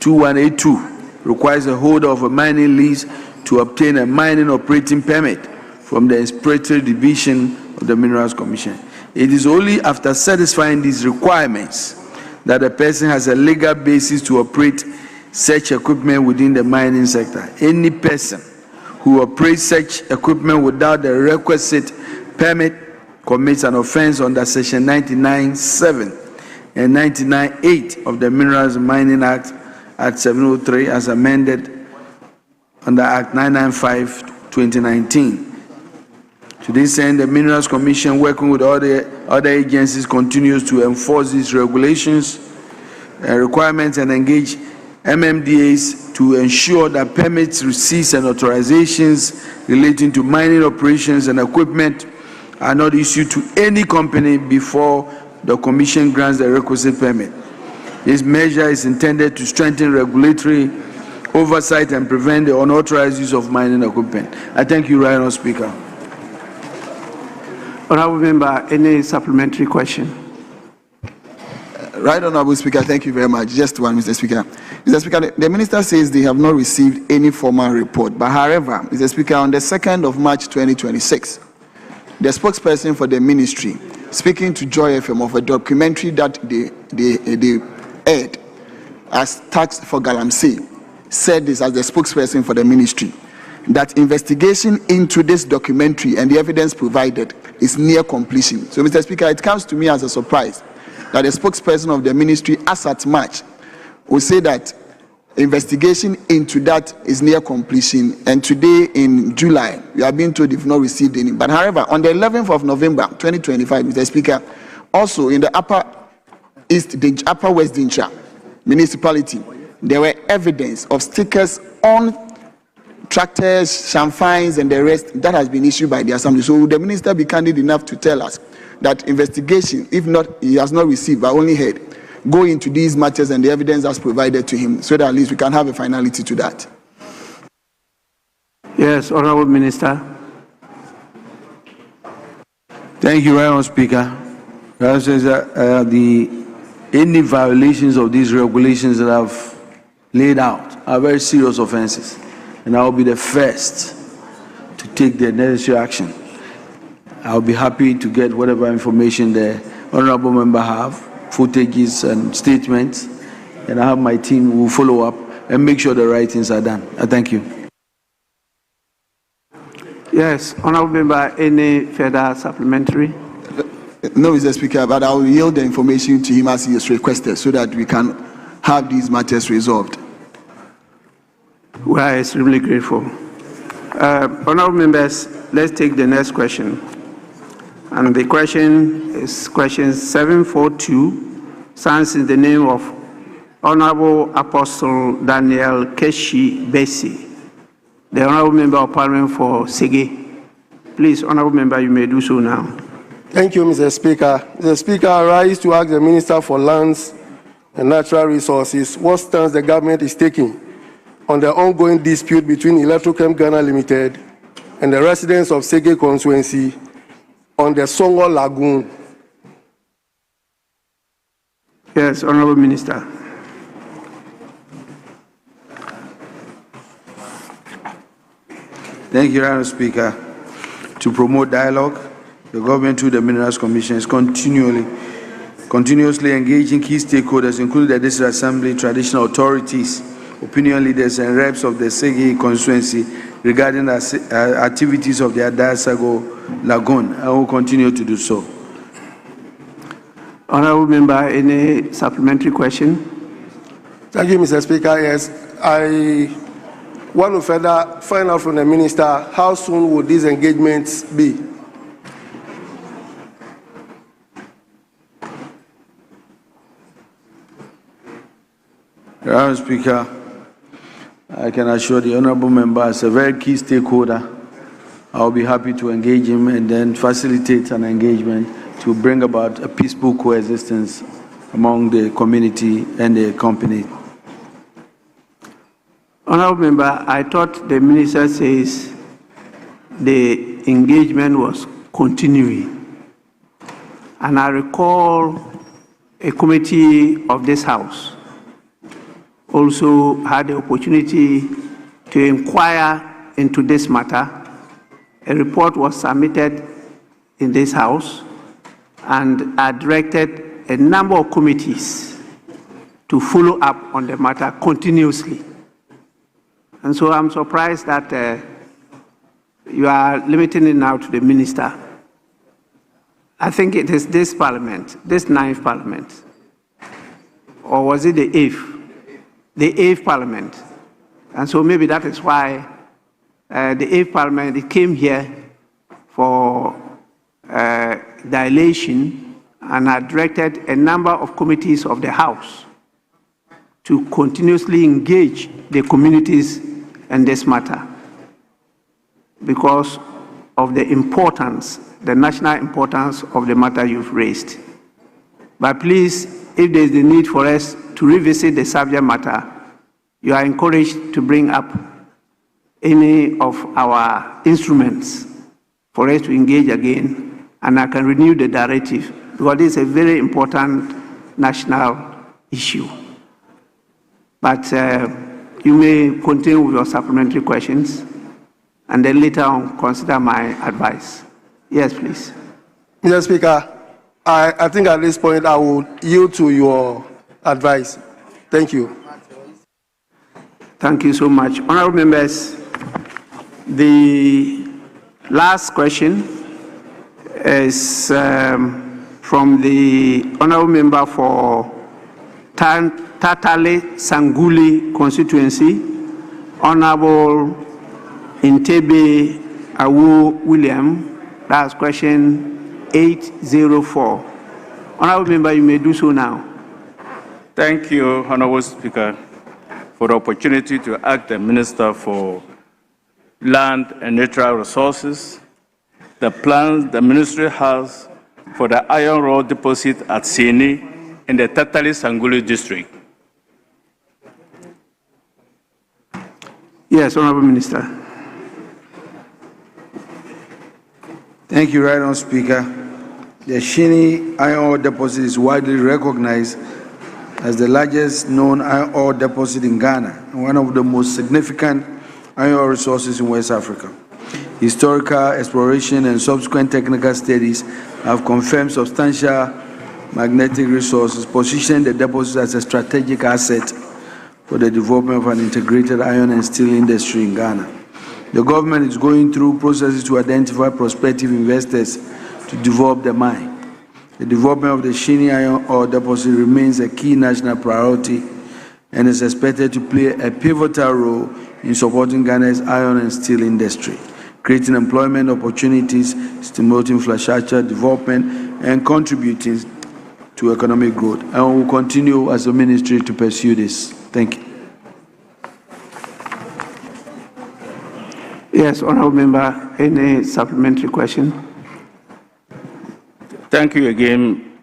2182 requires a holder of a mining lease to obtain a mining operating permit from the Inspectorate Division of the Minerals Commission. It is only after satisfying these requirements that a person has a legal basis to operate such equipment within the mining sector. Any person who operates such equipment without the requisite permit commits an offense under Section 99(7) and 99(8) of the Minerals Mining Act, Act 703, as amended under Act 995/2019. To this end, the Minerals Commission, working with other agencies, continues to enforce these regulations and requirements and engage MMDAs to ensure that permits, receipts, and authorizations relating to mining operations and equipment are not issued to any company before the Commission grants the requisite permit. This measure is intended to strengthen regulatory oversight and prevent the unauthorized use of mining equipment. I thank you, Right Honourable Speaker. Honourable Member, any supplementary question? Right Honourable Speaker, thank you very much. Just one, Mr. Speaker. Mr. Speaker, the Minister says they have not received any formal report. But however, Mr. Speaker, on the 2nd of March 2026, the spokesperson for the ministry, speaking to Joy FM of a documentary that they aired as Tax for Galamsey, said this as the spokesperson for the ministry, that investigation into this documentary and the evidence provided is near completion. So, Mr. Speaker, it comes to me as a surprise that the spokesperson of the ministry, as at March, will say that investigation into that is near completion, and today in July, we are being told they've not received any. But however, on the 11th of November 2025, Mr. Speaker, also in the Upper West Dincha municipality, there were evidence of stickers on tractors, champagnes, and the rest that has been issued by the Assembly. So will the minister be candid enough to tell us that investigation, if not, he has not received, but only heard, go into these matters and the evidence that's provided to him, so that at least we can have a finality to that? Yes, Honourable Minister. Thank you, Right Honourable Speaker. Any violations of these regulations that I've laid out are very serious offenses, and I will be the first to take the necessary action. I'll be happy to get whatever information the honourable member have, footages and statements, and I have my team who will follow up and make sure the right things are done. I thank you. Yes, honourable member, any further supplementary? No, Mr. Speaker, but I will yield the information to him as he has requested, so that we can have these matters resolved. We are extremely grateful. Honourable members, let's take the next question. And the question is question 742, stands in the name of Honourable Apostle Daniel Keshi Besi, the Honourable Member of Parliament for Sege. Please, Honourable Member, you may do so now. Thank you, Mr. Speaker. Mr. Speaker, I rise to ask the Minister for Lands and Natural Resources what stance the government is taking on the ongoing dispute between Electrochem Ghana Limited and the residents of Sege constituency on the Songo Lagoon. Yes, Honourable Minister. Thank you, Honourable Speaker. To promote dialogue, the government through the Minerals Commission is continuously engaging key stakeholders, including the District Assembly, traditional authorities, opinion leaders, and reps of the Sege constituency regarding the activities of the Adasago Lagoon. I will continue to do so. Honourable Member, any supplementary question? Thank you, Mr. Speaker. Yes, I want to further find out from the Minister how soon will these engagements be? Honourable Speaker, I can assure the Honourable Member, as a very key stakeholder, I'll be happy to engage him and then facilitate an engagement to bring about a peaceful coexistence among the community and the company. Honourable Member, I thought the Minister says the engagement was continuing. And I recall a committee of this House also had the opportunity to inquire into this matter. A report was submitted in this House, and I directed a number of committees to follow up on the matter continuously. And so I'm surprised that you are limiting it now to the minister. I think it is this parliament, this 9th parliament, or was it the 8th? The 8th parliament. And so maybe that is why the 8th parliament, it came here for dilation, and I directed a number of committees of the House to continuously engage the communities in this matter because of the importance, the national importance of the matter you've raised. But please, if there is the need for us to revisit the subject matter, you are encouraged to bring up any of our instruments for us to engage again, and I can renew the directive because this is a very important national issue. But you may continue with your supplementary questions, and then later on consider my advice. Yes, please. Mr. Speaker, I think at this point I will yield to your advice. Thank you. Thank you so much. Honorable members, the last question is from the Honorable Member for Tatale Sanguli constituency, Honorable Intebe Awu William. That's question 804. Honorable Member, you may do so now. Thank you, Honorable Speaker, for the opportunity to ask the Minister for Land and Natural Resources the plans the ministry has for the iron ore deposit at Sini in the Tatale Sanguli district. Yes, Honorable Minister. Thank you, Right Honourable Speaker. The Shini iron ore deposit is widely recognized as the largest known iron ore deposit in Ghana and one of the most significant iron ore resources in West Africa. Historical exploration and subsequent technical studies have confirmed substantial magnetic resources, positioning the deposit as a strategic asset for the development of an integrated iron and steel industry in Ghana. The government is going through processes to identify prospective investors to develop the mine. The development of the Shini iron ore deposit remains a key national priority and is expected to play a pivotal role in supporting Ghana's iron and steel industry, creating employment opportunities, stimulating infrastructure development, and contributing to economic growth. And we will continue as a ministry to pursue this. Thank you. Yes, Honourable Member, any supplementary question? Thank you again,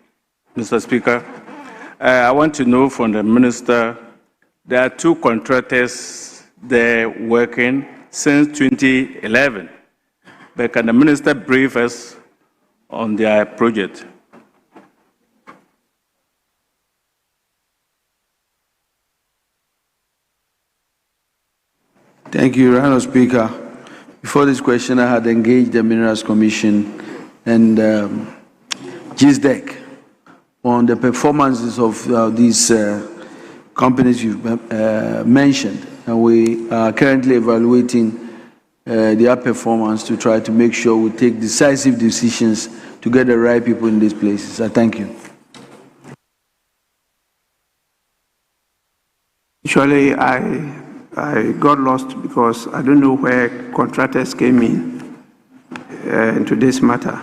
Mr. Speaker. I want to know from the Minister, there are two contractors there working since 2011, but can the Minister brief us on their project? Thank you, Honourable Speaker. Before this question, I had engaged the Minerals Commission and GISDEC on the performances of these companies you've mentioned. And we are currently evaluating their performance to try to make sure we take decisive decisions to get the right people in these places. I thank you. Actually, I got lost because I don't know where contractors came in into this matter.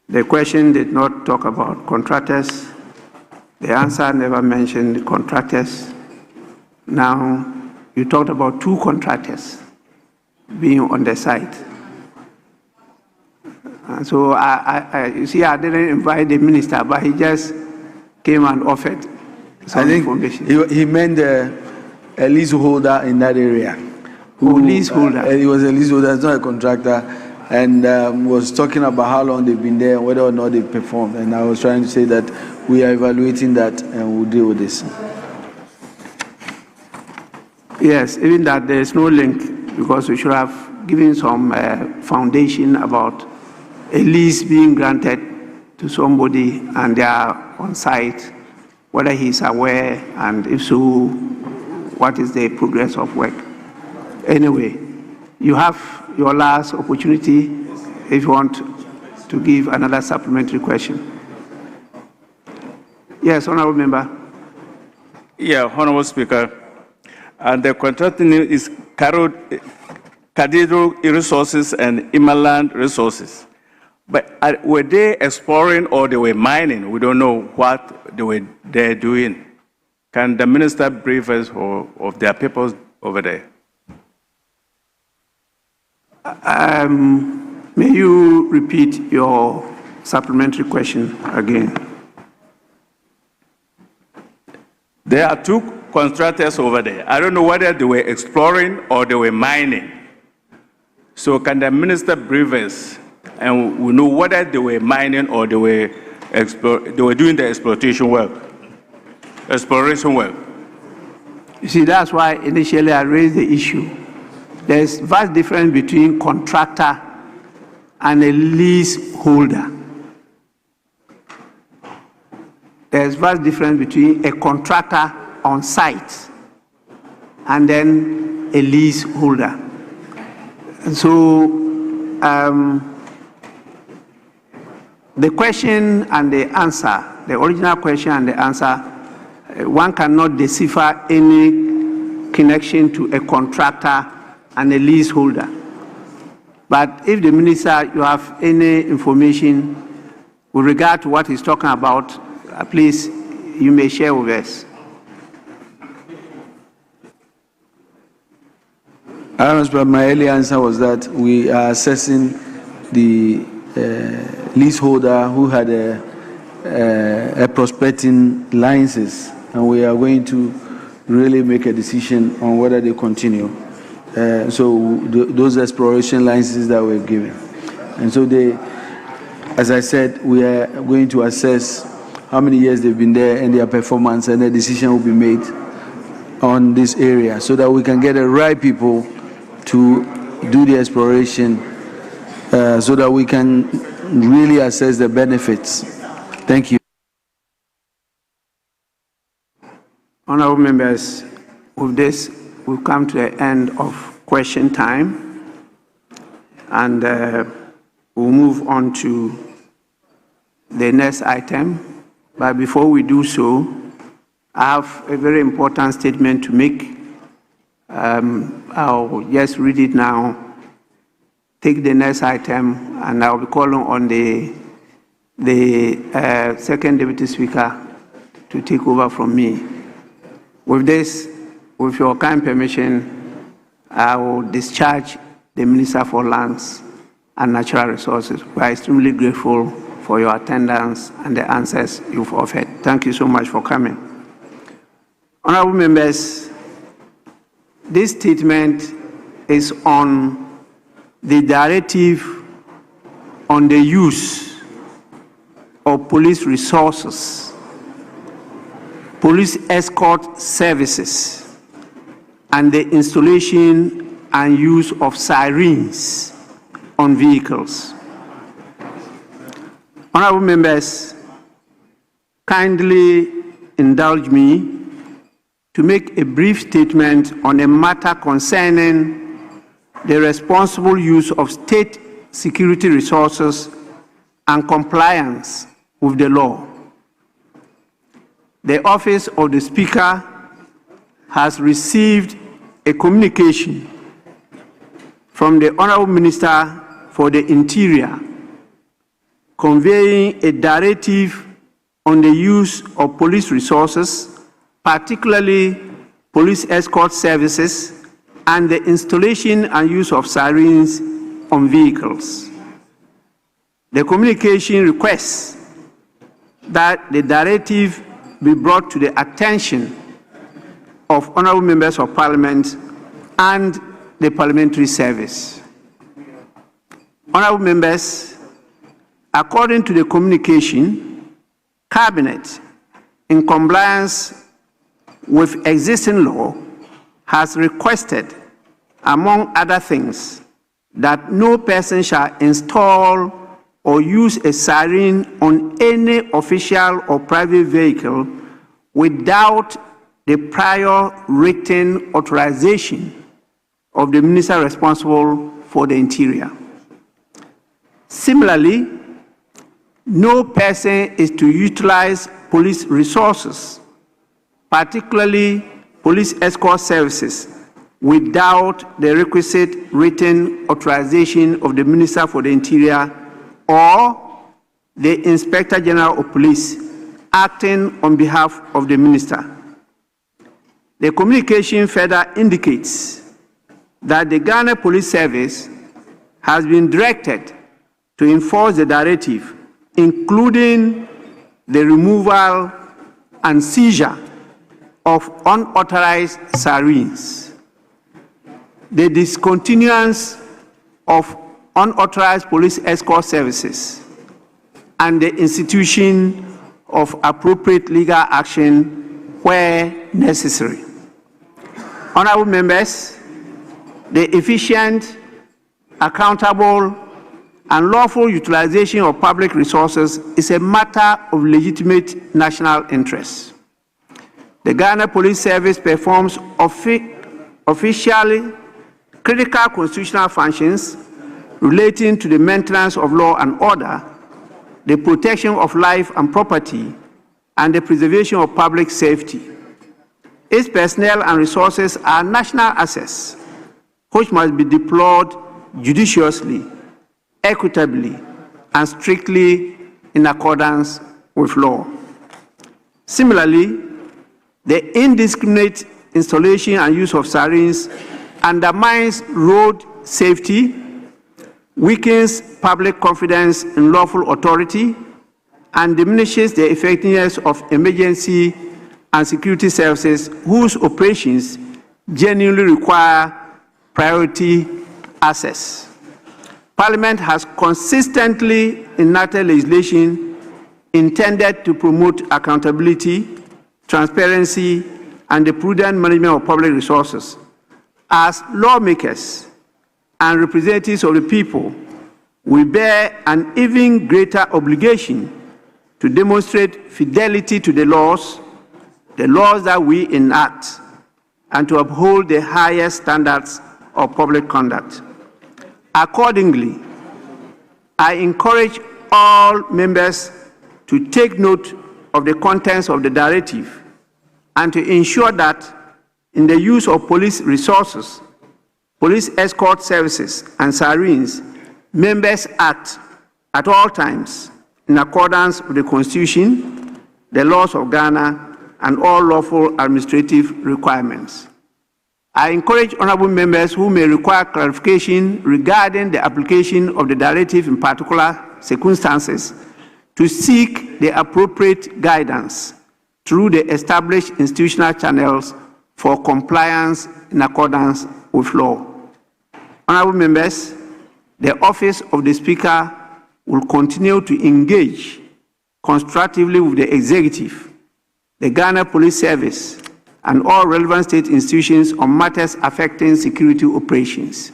The question did not talk about contractors. The answer never mentioned contractors. Now, you talked about two contractors being on the site. And so, you see, I didn't invite the minister, but he just came and offered some information. He meant a leaseholder in that area. Leaseholder? He was a leaseholder, it's not a contractor, and was talking about how long they've been there and whether or not they performed. And I was trying to say that we are evaluating that and we'll deal with this. Yes, even that there is no link, because we should have given some foundation about a lease being granted to somebody and they are on site, whether he's aware, and if so, what is the progress of work. Anyway, you have your last opportunity if you want to give another supplementary question. Yes, Honourable Member. Yeah, Honourable Speaker. And the contracting is Cathedral Resources and Inland Resources. But were they exploring or they were mining? We don't know what they're doing. Can the minister brief us of their papers over there? May you repeat your supplementary question again? There are two contractors over there. I don't know whether they were exploring or they were mining. So can the minister brief us, and we know whether they were mining or they were doing the exploration work, exploration work. You see, that's why initially I raised the issue. There's vast difference between contractor and a leaseholder. There's vast difference between a contractor on site and then a leaseholder. And so the question and the answer, the original question and the answer, one cannot decipher any connection to a contractor and a leaseholder. But if the minister, you have any information with regard to what he's talking about, please, you may share with us. My earlier answer was that we are assessing the leaseholder who had a prospecting license, and we are going to really make a decision on whether they continue. So those exploration licenses that were given. And so as I said, we are going to assess how many years they've been there and their performance, and a decision will be made on this area so that we can get the right people to do the exploration so that we can really assess the benefits. Thank you. Honourable members, with this, we've come to the end of question time, and we'll move on to the next item. But before we do so, I have a very important statement to make. I'll just read it now, take the next item, and I'll be calling on the second Deputy Speaker to take over from me. With this, with your kind permission, I will discharge the Minister for Lands and Natural Resources. We are extremely grateful for your attendance and the answers you've offered. Thank you so much for coming. Honourable members, this statement is on the directive on the use of police resources, police escort services, and the installation and use of sirens on vehicles. Honourable members, kindly indulge me to make a brief statement on a matter concerning the responsible use of state security resources and compliance with the law. The Office of the Speaker has received a communication from the Honourable Minister for the Interior conveying a directive on the use of police resources, particularly police escort services, and the installation and use of sirens on vehicles. The communication requests that the directive be brought to the attention of honourable members of Parliament and the Parliamentary Service. Honourable members, according to the communication, Cabinet, in compliance with existing law, has requested, among other things, that no person shall install or use a siren on any official or private vehicle without the prior written authorization of the minister responsible for the interior. Similarly, no person is to utilize police resources, particularly police escort services, without the requisite written authorization of the Minister for the Interior or the Inspector General of Police acting on behalf of the Minister. The communication further indicates that the Ghana Police Service has been directed to enforce the directive, including the removal and seizure of unauthorized sirens, the discontinuance of unauthorized police escort services, and the institution of appropriate legal action where necessary. Honorable members, the efficient, accountable, and lawful utilization of public resources is a matter of legitimate national interest. The Ghana Police Service performs officially critical constitutional functions relating to the maintenance of law and order, the protection of life and property, and the preservation of public safety. Its personnel and resources are national assets, which must be deployed judiciously, equitably, and strictly in accordance with law. Similarly, the indiscriminate installation and use of sirens undermines road safety, weakens public confidence in lawful authority, and diminishes the effectiveness of emergency and security services whose operations genuinely require priority access. Parliament has consistently enacted legislation intended to promote accountability, transparency, and the prudent management of public resources. As lawmakers and representatives of the people, we bear an even greater obligation to demonstrate fidelity to the laws that we enact, and to uphold the highest standards of public conduct. Accordingly, I encourage all members to take note of the contents of the directive and to ensure that in the use of police resources, police escort services, and sirens, members act at all times in accordance with the Constitution, the laws of Ghana, and all lawful administrative requirements. I encourage honorable members who may require clarification regarding the application of the directive in particular circumstances to seek the appropriate guidance through the established institutional channels for compliance in accordance with law. Honorable members, the Office of the Speaker will continue to engage constructively with the Executive, the Ghana Police Service, and all relevant state institutions on matters affecting security operations,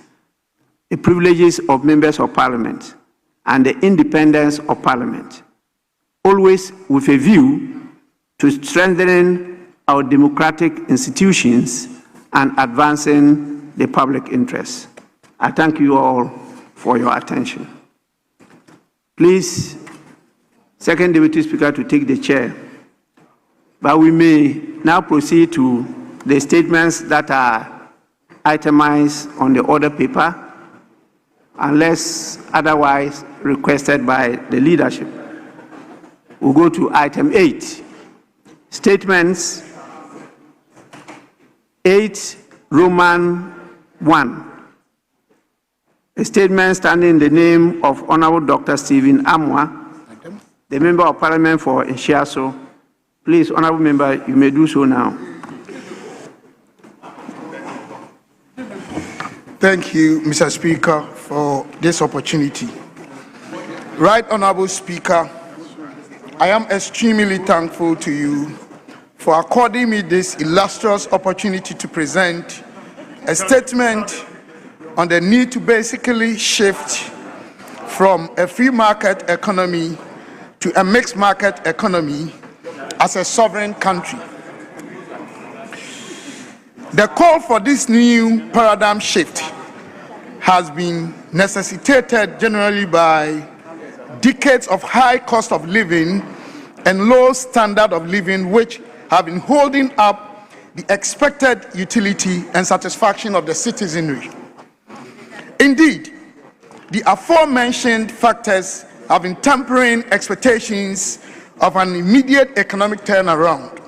the privileges of members of Parliament, and the independence of Parliament, always with a view to strengthening our democratic institutions and advancing the public interest. I thank you all for your attention. Please, Second Deputy Speaker, to take the chair. But we may now proceed to the statements that are itemized on the order paper, unless otherwise requested by the leadership. We'll go to item 8. Statements 8, Roman 1. A statement standing in the name of Honorable Dr. Stephen Amwa, the Member of Parliament for Inshiaso. Please, Honorable Member, you may do so now. Thank you, Mr. Speaker, for this opportunity. Right Honorable Speaker, I am extremely thankful to you for according me this illustrious opportunity to present a statement on the need to basically shift from a free market economy to a mixed market economy as a sovereign country. The call for this new paradigm shift has been necessitated generally by decades of high cost of living and low standard of living, which have been holding up the expected utility and satisfaction of the citizenry. Indeed, the aforementioned factors have been tempering expectations of an immediate economic turnaround.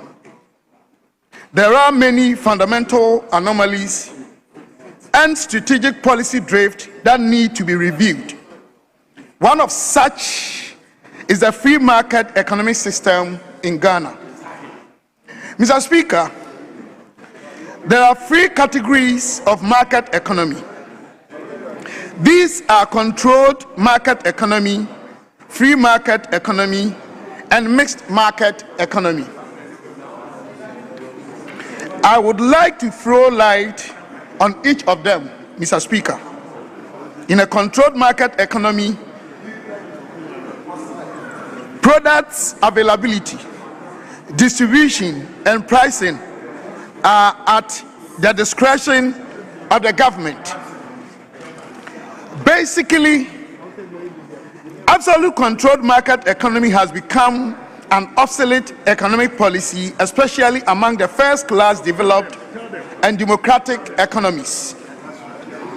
There are many fundamental anomalies and strategic policy drift that need to be reviewed. One of such is the free market economic system in Ghana. Mr. Speaker, there are three categories of market economy. These are controlled market economy, free market economy, and mixed market economy. I would like to throw light on each of them, Mr. Speaker. In a controlled market economy, products availability, distribution, and pricing are at the discretion of the government. Basically, absolute controlled market economy has become an obsolete economic policy, especially among the first-class developed and democratic economies.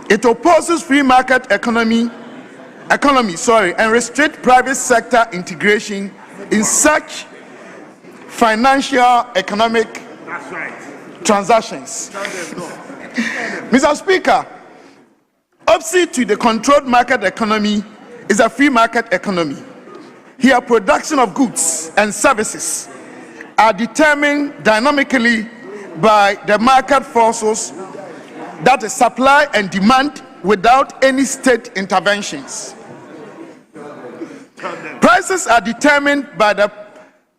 It opposes free market economy, and restrict private sector integration in such financial economic transactions. Mr. Speaker, opposite to the controlled market economy is a free market economy. Here, production of goods and services are determined dynamically by the market forces, that is supply and demand, without any state interventions. Prices are determined by the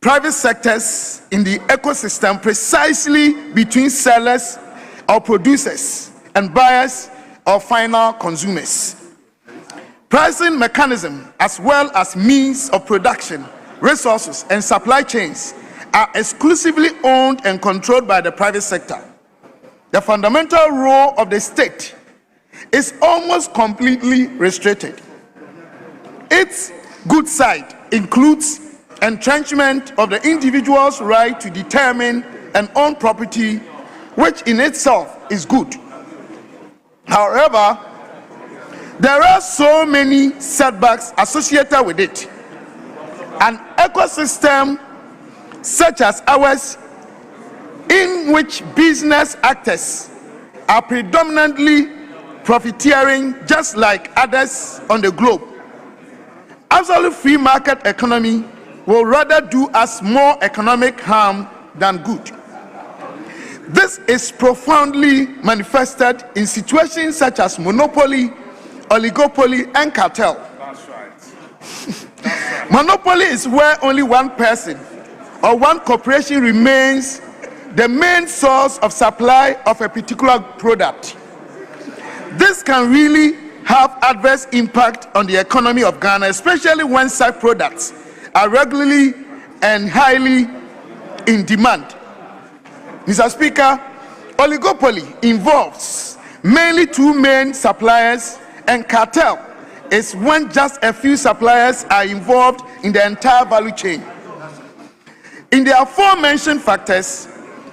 private sectors in the ecosystem, precisely between sellers or producers and buyers or final consumers. Pricing mechanism, as well as means of production, resources, and supply chains are exclusively owned and controlled by the private sector. The fundamental role of the state is almost completely restricted. Its good side includes entrenchment of the individual's right to determine and own property, which in itself is good. However, there are so many setbacks associated with it. An ecosystem such as ours, in which business actors are predominantly profiteering just like others on the globe, absolute free market economy will rather do us more economic harm than good. This is profoundly manifested in situations such as monopoly, oligopoly, and cartel. That's right. Monopoly is where only one person or one corporation remains the main source of supply of a particular product. This can really have adverse impact on the economy of Ghana, especially when such products are regularly and highly in demand. Mr. Speaker, oligopoly involves mainly two main suppliers, and cartel is when just a few suppliers are involved in the entire value chain. In the aforementioned factors,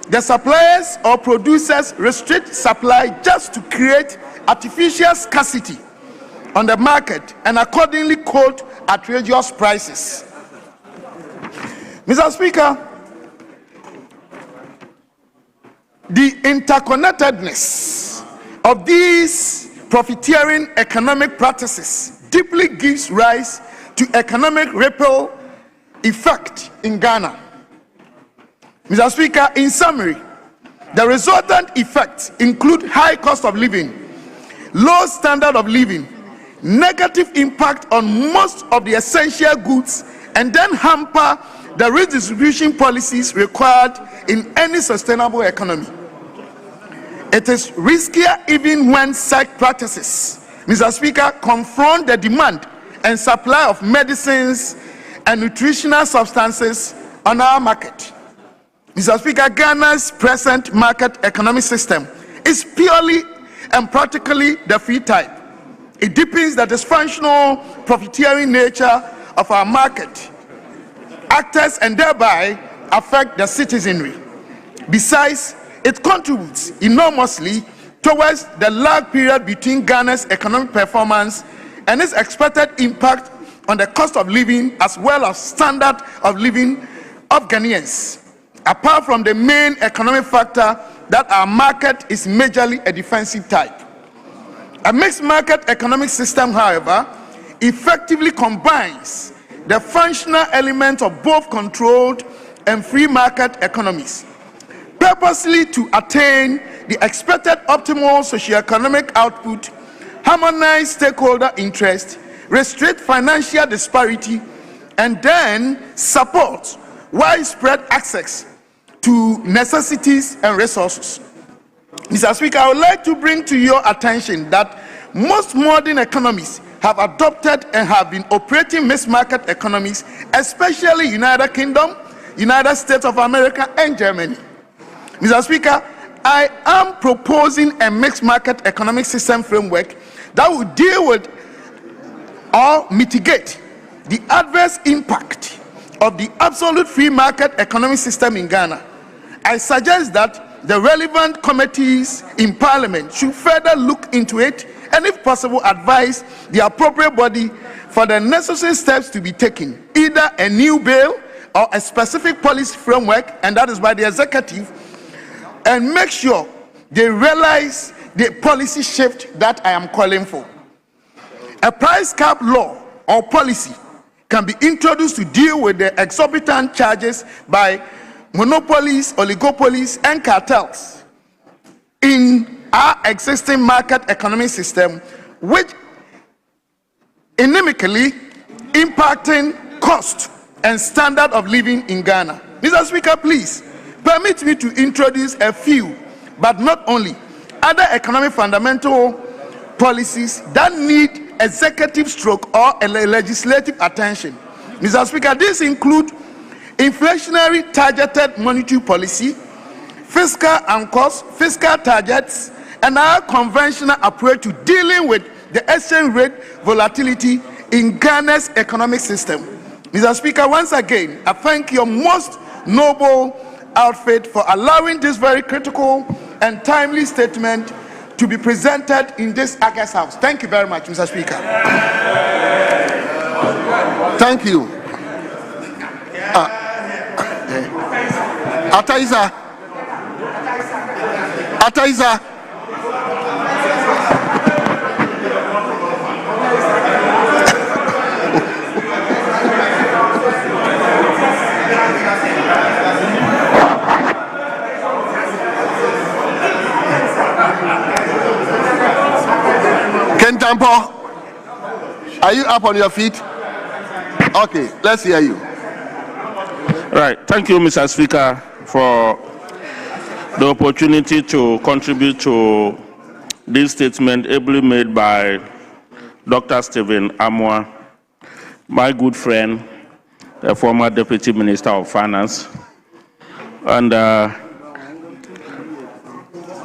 the suppliers or producers restrict supply just to create artificial scarcity on the market and accordingly quote outrageous prices. Mr. Speaker, the interconnectedness of these profiteering economic practices deeply gives rise to economic ripple effect in Ghana. Mr. Speaker, in summary, the resultant effects include high cost of living, low standard of living, negative impact on most of the essential goods, and then hamper the redistribution policies required in any sustainable economy. It is riskier even when such practices, Mr. Speaker, confront the demand and supply of medicines and nutritional substances on our market. Mr. Speaker, Ghana's present market economic system is purely and practically the free type. It deepens the dysfunctional profiteering nature of our market actors and thereby affect the citizenry. Besides, it contributes enormously towards the lag period between Ghana's economic performance and its expected impact on the cost of living as well as standard of living of Ghanaians, apart from the main economic factor that our market is majorly a defensive type. A mixed market economic system, however, effectively combines the functional elements of both controlled and free market economies, purposely to attain the expected optimal socioeconomic output, harmonize stakeholder interest, restrict financial disparity, and then support widespread access to necessities and resources. Mr. Speaker, I would like to bring to your attention that most modern economies have adopted and have been operating mixed market economies, especially United Kingdom, United States of America, and Germany. Mr. Speaker, I am proposing a mixed market economic system framework that will deal with or mitigate the adverse impact of the absolute free market economic system in Ghana. I suggest that the relevant committees in Parliament should further look into it and, if possible, advise the appropriate body for the necessary steps to be taken, either a new bill or a specific policy framework, and that is by the executive, and make sure they realize the policy shift that I am calling for. A price cap law or policy can be introduced to deal with the exorbitant charges by monopolies, oligopolies, and cartels in our existing market economic system, which inimically impacting cost and standard of living in Ghana. Mr. Speaker, please permit me to introduce a few, but not only, other economic fundamental policies that need executive stroke or legislative attention. Mr. Speaker, these include inflationary targeted monetary policy, fiscal anchors, fiscal targets, and our conventional approach to dealing with the exchange rate volatility in Ghana's economic system. Mr. Speaker, once again, I thank your most noble outfit for allowing this very critical and timely statement to be presented in this August House. Thank you very much, Mr. Speaker. Thank you. Ataiza. Kentampo, are you up on your feet? Okay, let's hear you. Right. Thank you, Mr. Speaker, for the opportunity to contribute to this statement ably made by Dr. Stephen Amwa, my good friend, the former Deputy Minister of Finance, and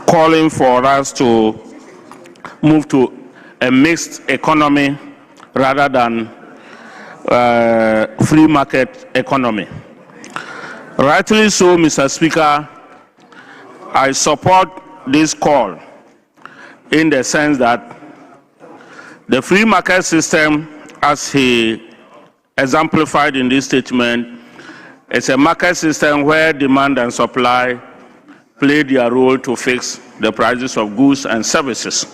calling for us to move to a mixed economy rather than free market economy. Rightly so, Mr. Speaker, I support this call in the sense that the free market system, as he exemplified in this statement, is a market system where demand and supply play their role to fix the prices of goods and services.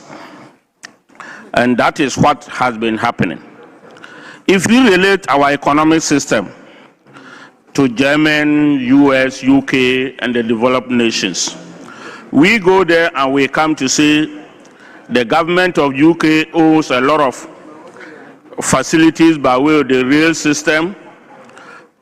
And that is what has been happening. If we relate our economic system to Germany, US, UK, and the developed nations, we go there and we come to say the government of UK owns a lot of facilities by way of the rail system,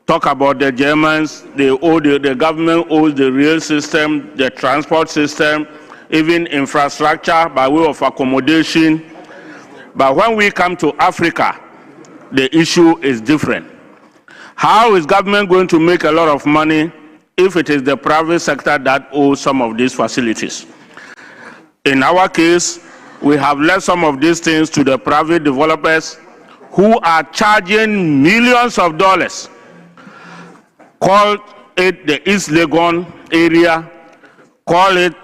talk about the Germans, the government owes the rail system, the transport system, even infrastructure by way of accommodation. But when we come to Africa, the issue is different. How is government going to make a lot of money if it is the private sector that owes some of these facilities? In our case, we have left some of these things to the private developers who are charging millions of dollars. Call it the East Legon area, call it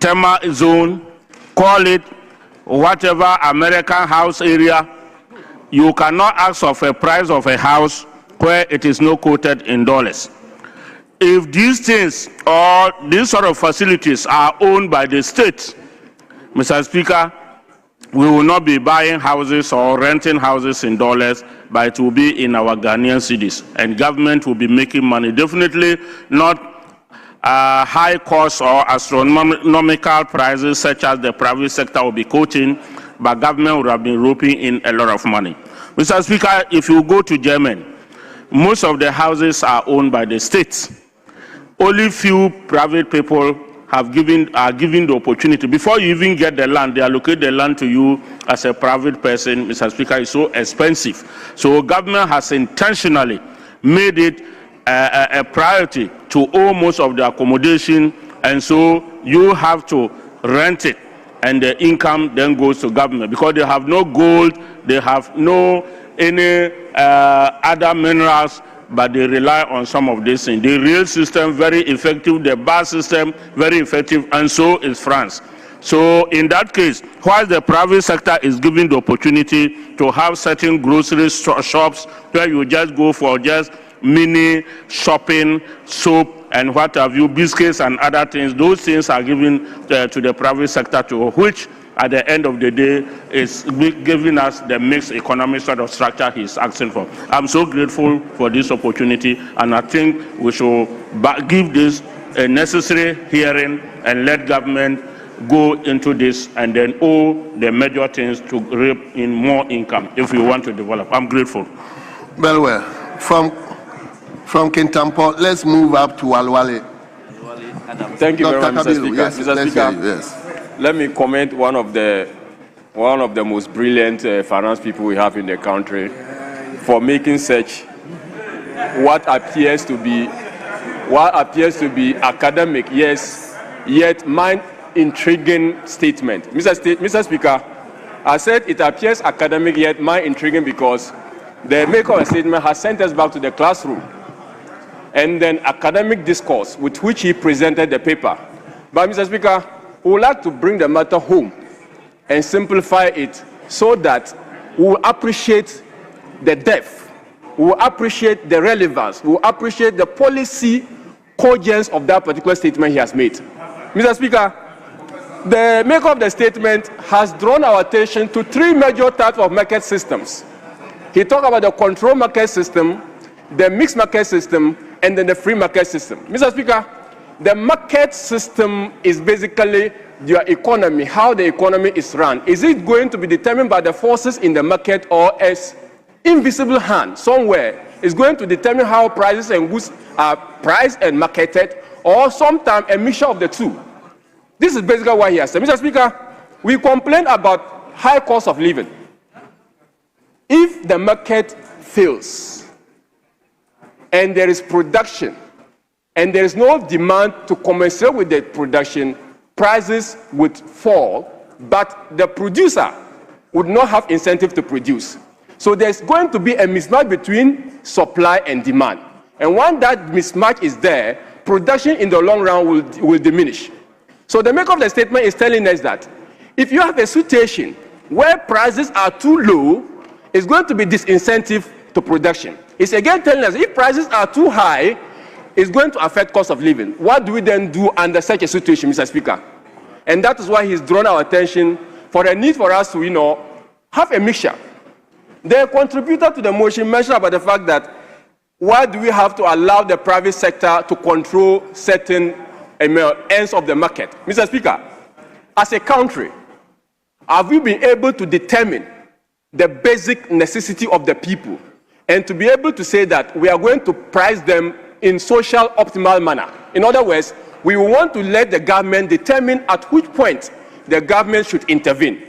Tema zone, call it whatever American house area. You cannot ask of a price of a house where it is not quoted in dollars. If these things or these sort of facilities are owned by the state, Mr. Speaker, we will not be buying houses or renting houses in dollars, but it will be in our Ghanaian cedis, and government will be making money. Definitely not high cost or astronomical prices such as the private sector will be quoting, but government would have been roping in a lot of money. Mr. Speaker, if you go to Germany, most of the houses are owned by the states. Only few private people are given the opportunity. Before you even get the land, they allocate the land to you as a private person. Mr. Speaker, it's so expensive. So government has intentionally made it a priority to own most of the accommodation, and so you have to rent it, and the income then goes to government because they have no gold, they have no any other minerals, but they rely on some of these things. The rail system, very effective. The bus system, very effective. And so is France. So in that case, while the private sector is given the opportunity to have certain grocery shops where you just go for just mini shopping, soap, and what have you, biscuits and other things, those things are given to the private sector, to which at the end of the day is giving us the mixed economic sort of structure he's asking for. I'm so grateful for this opportunity, and I think we should give this a necessary hearing and let government go into this and then owe the major things to reap in more income if we want to develop. I'm grateful. Very well. From Kintampo, let's move up to Walwale. Thank you very much, Mr. Speaker. Yes, Mr. Speaker, yes. Let me comment one of the most brilliant finance people we have in the country for making such what appears to be academic, yes, yet mind-intriguing statement. Mr. Speaker, I said it appears academic yet mind-intriguing because the maker of the statement has sent us back to the classroom and then academic discourse with which he presented the paper. But Mr. Speaker, we would like to bring the matter home and simplify it so that we will appreciate the depth, we will appreciate the relevance, we will appreciate the policy cogence of that particular statement he has made. Mr. Speaker, the maker of the statement has drawn our attention to three major types of market systems. He talked about the control market system, the mixed market system, and then the free market system. Mr. Speaker, the market system is basically your economy, how the economy is run. Is it going to be determined by the forces in the market, or as invisible hand somewhere is going to determine how prices and goods are priced and marketed, or sometimes a mixture of the two? This is basically what he has said. Mr. Speaker, we complain about high cost of living. If the market fails and there is production, and there is no demand to commensurate with the production, prices would fall, but the producer would not have incentive to produce. So there's going to be a mismatch between supply and demand. And when that mismatch is there, production in the long run will diminish. So the maker of the statement is telling us that if you have a situation where prices are too low, it's going to be disincentive to production. It's again telling us if prices are too high, it's going to affect cost of living. What do we then do under such a situation, Mr. Speaker? And that is why he's drawn our attention for the need for us to, have a mixture. The contributor to the motion mentioned about the fact that why do we have to allow the private sector to control certain ends of the market? Mr. Speaker, as a country, have we been able to determine the basic necessity of the people and to be able to say that we are going to price them in social optimal manner. In other words, we want to let the government determine at which point the government should intervene.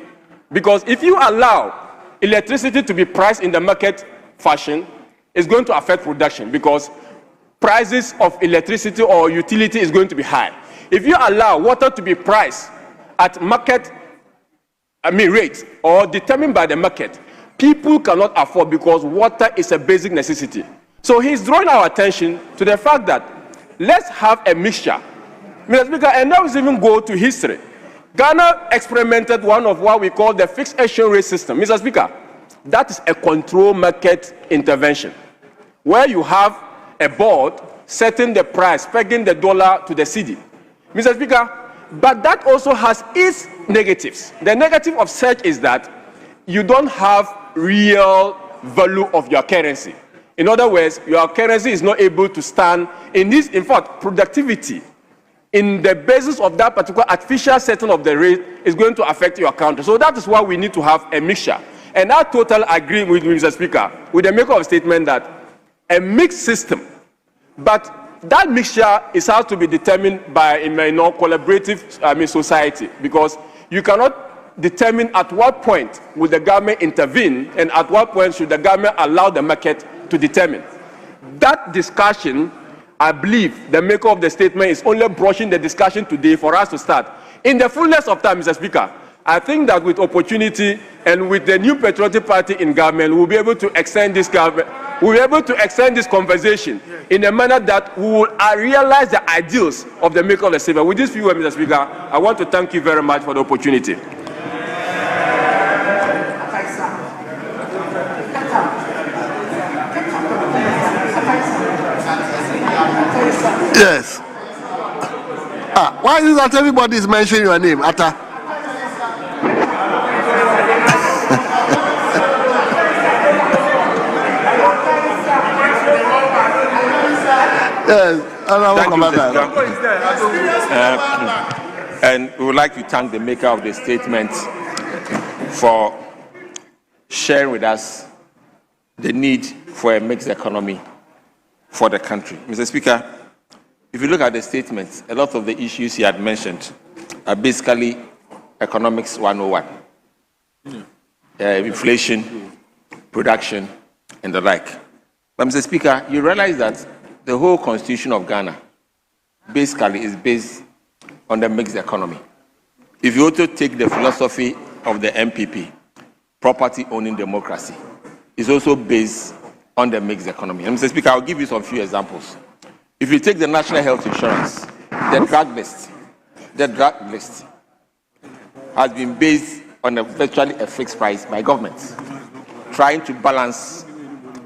Because if you allow electricity to be priced in the market fashion, it's going to affect production because prices of electricity or utility is going to be high. If you allow water to be priced at market rate or determined by the market, people cannot afford because water is a basic necessity. So he's drawing our attention to the fact that let's have a mixture. Mr. Speaker, and now let's even go to history. Ghana experimented one of what we call the fixed exchange rate system. Mr. Speaker, that is a control market intervention, where you have a board setting the price, pegging the dollar to the cedi. Mr. Speaker, but that also has its negatives. The negative of such is that you don't have real value of your currency. In other words, your currency is not able to stand in this, in fact, productivity in the basis of that particular artificial setting of the rate is going to affect your country. So that is why we need to have a mixture. And I totally agree with Mr. Speaker, with the maker of statement that a mixed system, but that mixture has to be determined by a collaborative society, because you cannot determine at what point will the government intervene and at what point should the government allow the market to determine. That discussion, I believe the maker of the statement is only brushing the discussion today for us to start. In the fullness of time, Mr. Speaker, I think that with opportunity and with the new patriotic party in government, we'll be able to extend this government, we'll be able to extend this conversation in a manner that we will realize the ideals of the maker of the statement. With this view, Mr. Speaker, I want to thank you very much for the opportunity. Yes. Why is it that everybody is mentioning your name? Atta? Yes. And we would like to thank the maker of the statement for sharing with us the need for a mixed economy for the country. Mr. Speaker, if you look at the statement, a lot of the issues he had mentioned are basically economics 101. Inflation, production, and the like. But Mr. Speaker, you realize that the whole constitution of Ghana basically is based on the mixed economy. If you also take the philosophy of the NPP, property owning democracy, is also based on the mixed economy. And Mr. Speaker, I'll give you some few examples. If you take the national health insurance, the drug list has been based on virtually a fixed price by government, trying to balance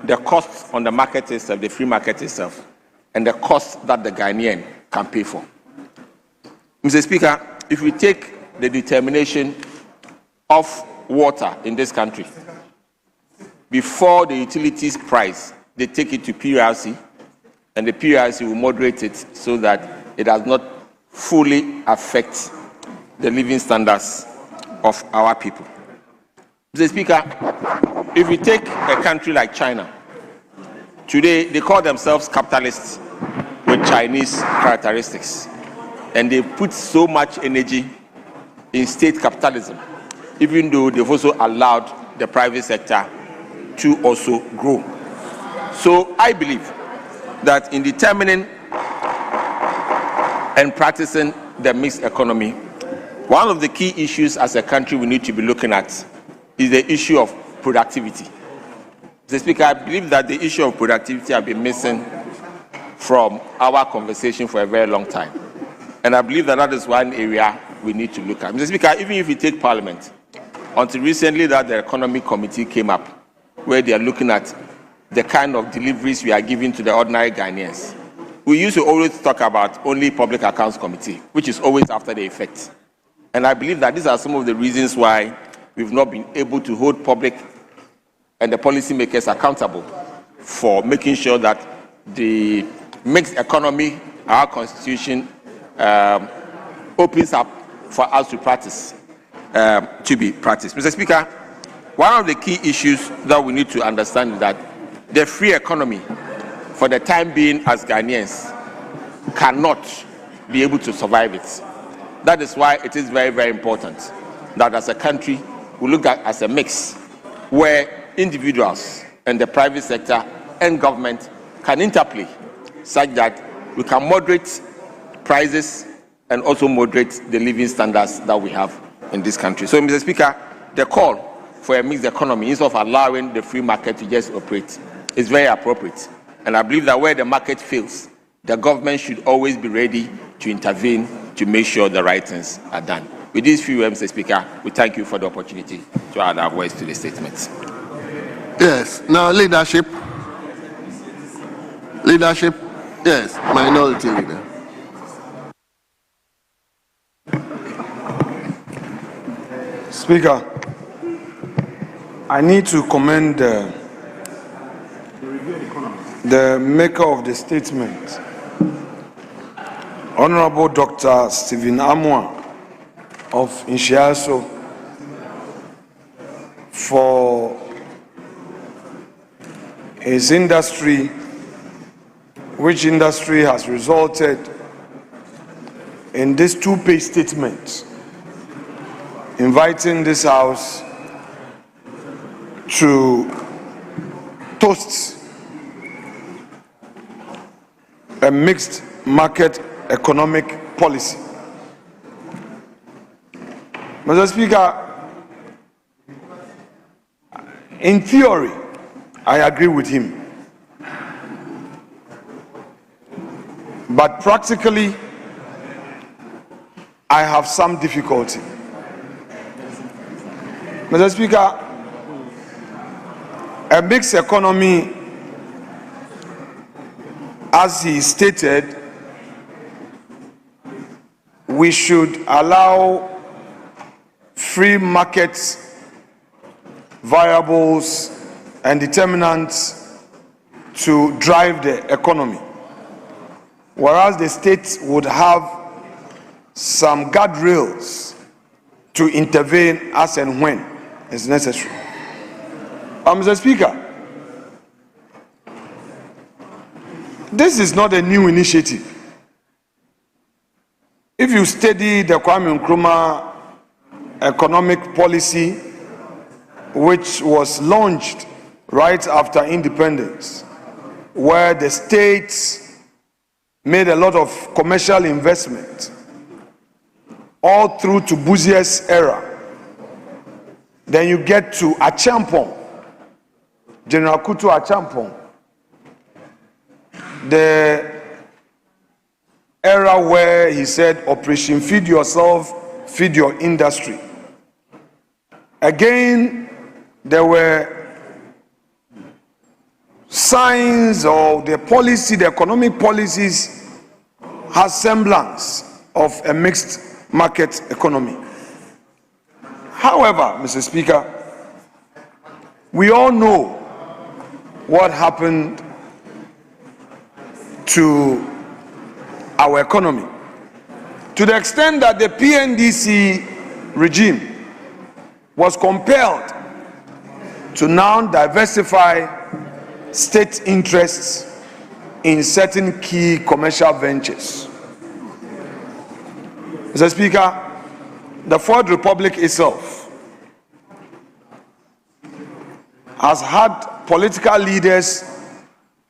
the cost on the market itself, the free market itself, and the cost that the Ghanaian can pay for. Mr. Speaker, if we take the determination of water in this country, before the utilities price, they take it to PRC, and the PRC will moderate it so that it does not fully affect the living standards of our people. Mr. Speaker, if we take a country like China, today they call themselves capitalists with Chinese characteristics, and they put so much energy in state capitalism, even though they've also allowed the private sector to also grow. So I believe that in determining and practicing the mixed economy, one of the key issues as a country we need to be looking at is the issue of productivity. Mr. Speaker, I believe that the issue of productivity has been missing from our conversation for a very long time. And I believe that that is one area we need to look at. Mr. Speaker, even if you take Parliament, until recently that the Economic Committee came up, where they are looking at the kind of deliveries we are giving to the ordinary Ghanaians. We used to always talk about only Public Accounts Committee, which is always after the effect. And I believe that these are some of the reasons why we've not been able to hold public and the policymakers accountable for making sure that the mixed economy, our constitution, opens up for us to practice, to be practiced. Mr. Speaker, one of the key issues that we need to understand is that the free economy, for the time being as Ghanaians, cannot be able to survive it. That is why it is very, very important that as a country, we look at as a mix where individuals and the private sector and government can interplay such that we can moderate prices and also moderate the living standards that we have in this country. So, Mr. Speaker, the call for a mixed economy, instead of allowing the free market to just operate, is very appropriate. And I believe that where the market fails, the government should always be ready to intervene to make sure the right things are done. With these few words, Mr. Speaker, we thank you for the opportunity to add our voice to the statements. Yes. Now, leadership. Leadership. Yes. Minority leader. Speaker, I need to commend the maker of the statement, Honorable Dr. Stephen Amwa of Inshiaso, for his industry, which industry has resulted in this two-page statement inviting this House to toast a mixed market economic policy. Mr. Speaker, in theory, I agree with him. But practically, I have some difficulty. Mr. Speaker, a mixed economy, as he stated, we should allow free market variables and determinants to drive the economy, whereas the state would have some guardrails to intervene as and when is necessary. Mr. Speaker, this is not a new initiative. If you study the Kwame Nkrumah economic policy, which was launched right after independence, where the states made a lot of commercial investment all through to Buzier's era, then you get to Achampong, General Kutu Achampong, the era where he said, Operation Feed Yourself, Feed Your Industry. Again, there were signs of the policy, the economic policies has semblance of a mixed market economy. However, Mr. Speaker, we all know what happened to our economy, to the extent that the PNDC regime was compelled to now diversify state interests in certain key commercial ventures. Mr. Speaker, the Fourth Republic itself has had political leaders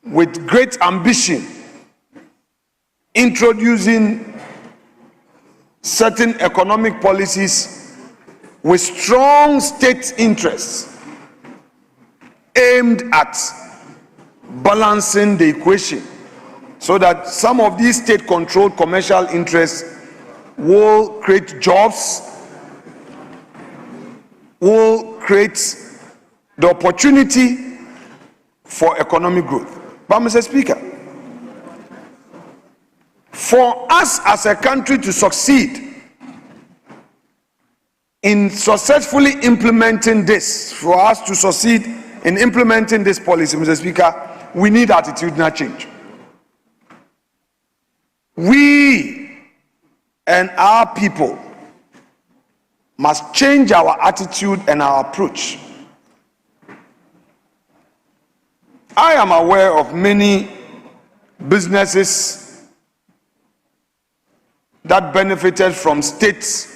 with great ambition introducing certain economic policies with strong state interests aimed at balancing the equation so that some of these state-controlled commercial interests will create jobs, will create the opportunity for economic growth. But Mr. Speaker, for us as a country to succeed in successfully implementing this, for us to succeed in implementing this policy, Mr. Speaker, we need attitudinal change. We and our people must change our attitude and our approach. I am aware of many businesses that benefited from state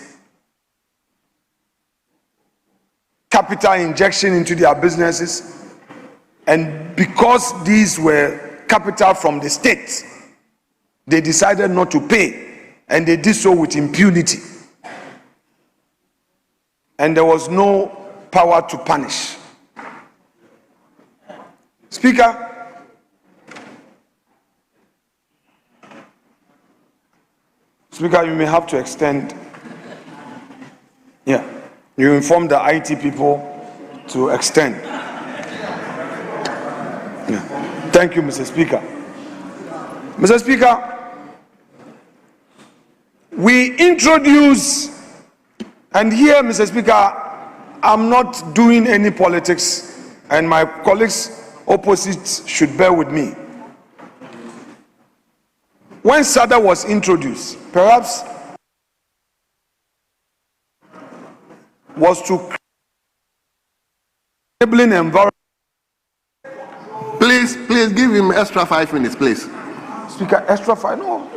capital injection into their businesses, and because these were capital from the state, they decided not to pay, and they did so with impunity, and there was no power to punish. Speaker, you may have to extend. Yeah, you inform the IT people to extend. Yeah. Thank you, Mr. Speaker. Mr. Speaker, we introduce, and here, Mr. Speaker, I'm not doing any politics, and my colleagues opposite should bear with me. When SADA was introduced, perhaps was to enabling environment. Please give him extra 5 minutes, please. Speaker, extra 5? No.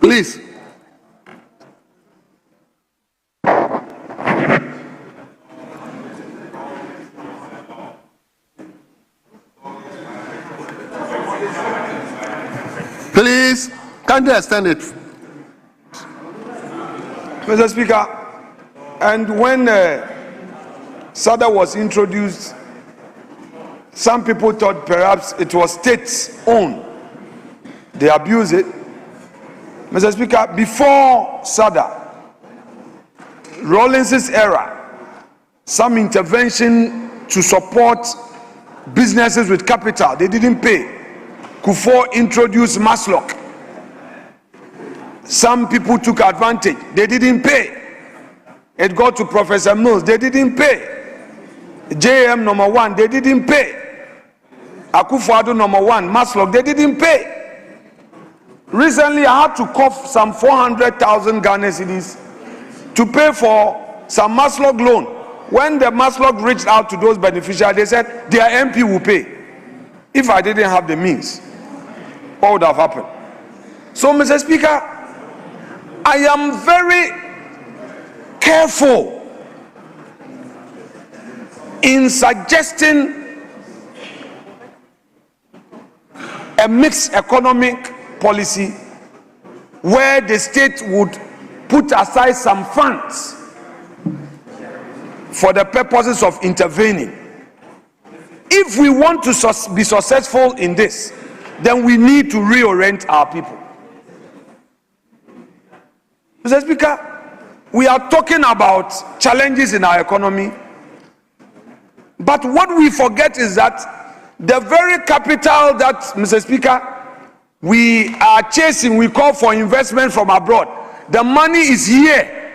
Please. Please, can you extend it? Mr. Speaker, and when SADA was introduced, some people thought perhaps it was state-owned. They abused it. Mr. Speaker, before SADA, Rawlins's era, some intervention to support businesses with capital, they didn't pay. Kufuor introduced Maslock. Some people took advantage. They didn't pay. It got to Professor Mills. They didn't pay. JM number 1. They didn't pay. Akufo-Addo number 1. Maslock. They didn't pay. Recently, I had to cough some 400,000 Ghana cedis to pay for some Maslock loan. When the Maslock reached out to those beneficiaries, they said their MP will pay. If I didn't have the means, what would have happened? So, Mr. Speaker, I am very careful in suggesting a mixed economic policy where the state would put aside some funds for the purposes of intervening. If we want to be successful in this, then we need to reorient our people. Mr. Speaker, we are talking about challenges in our economy, but what we forget is that the very capital that, Mr. Speaker, we are chasing, we call for investment from abroad. The money is here,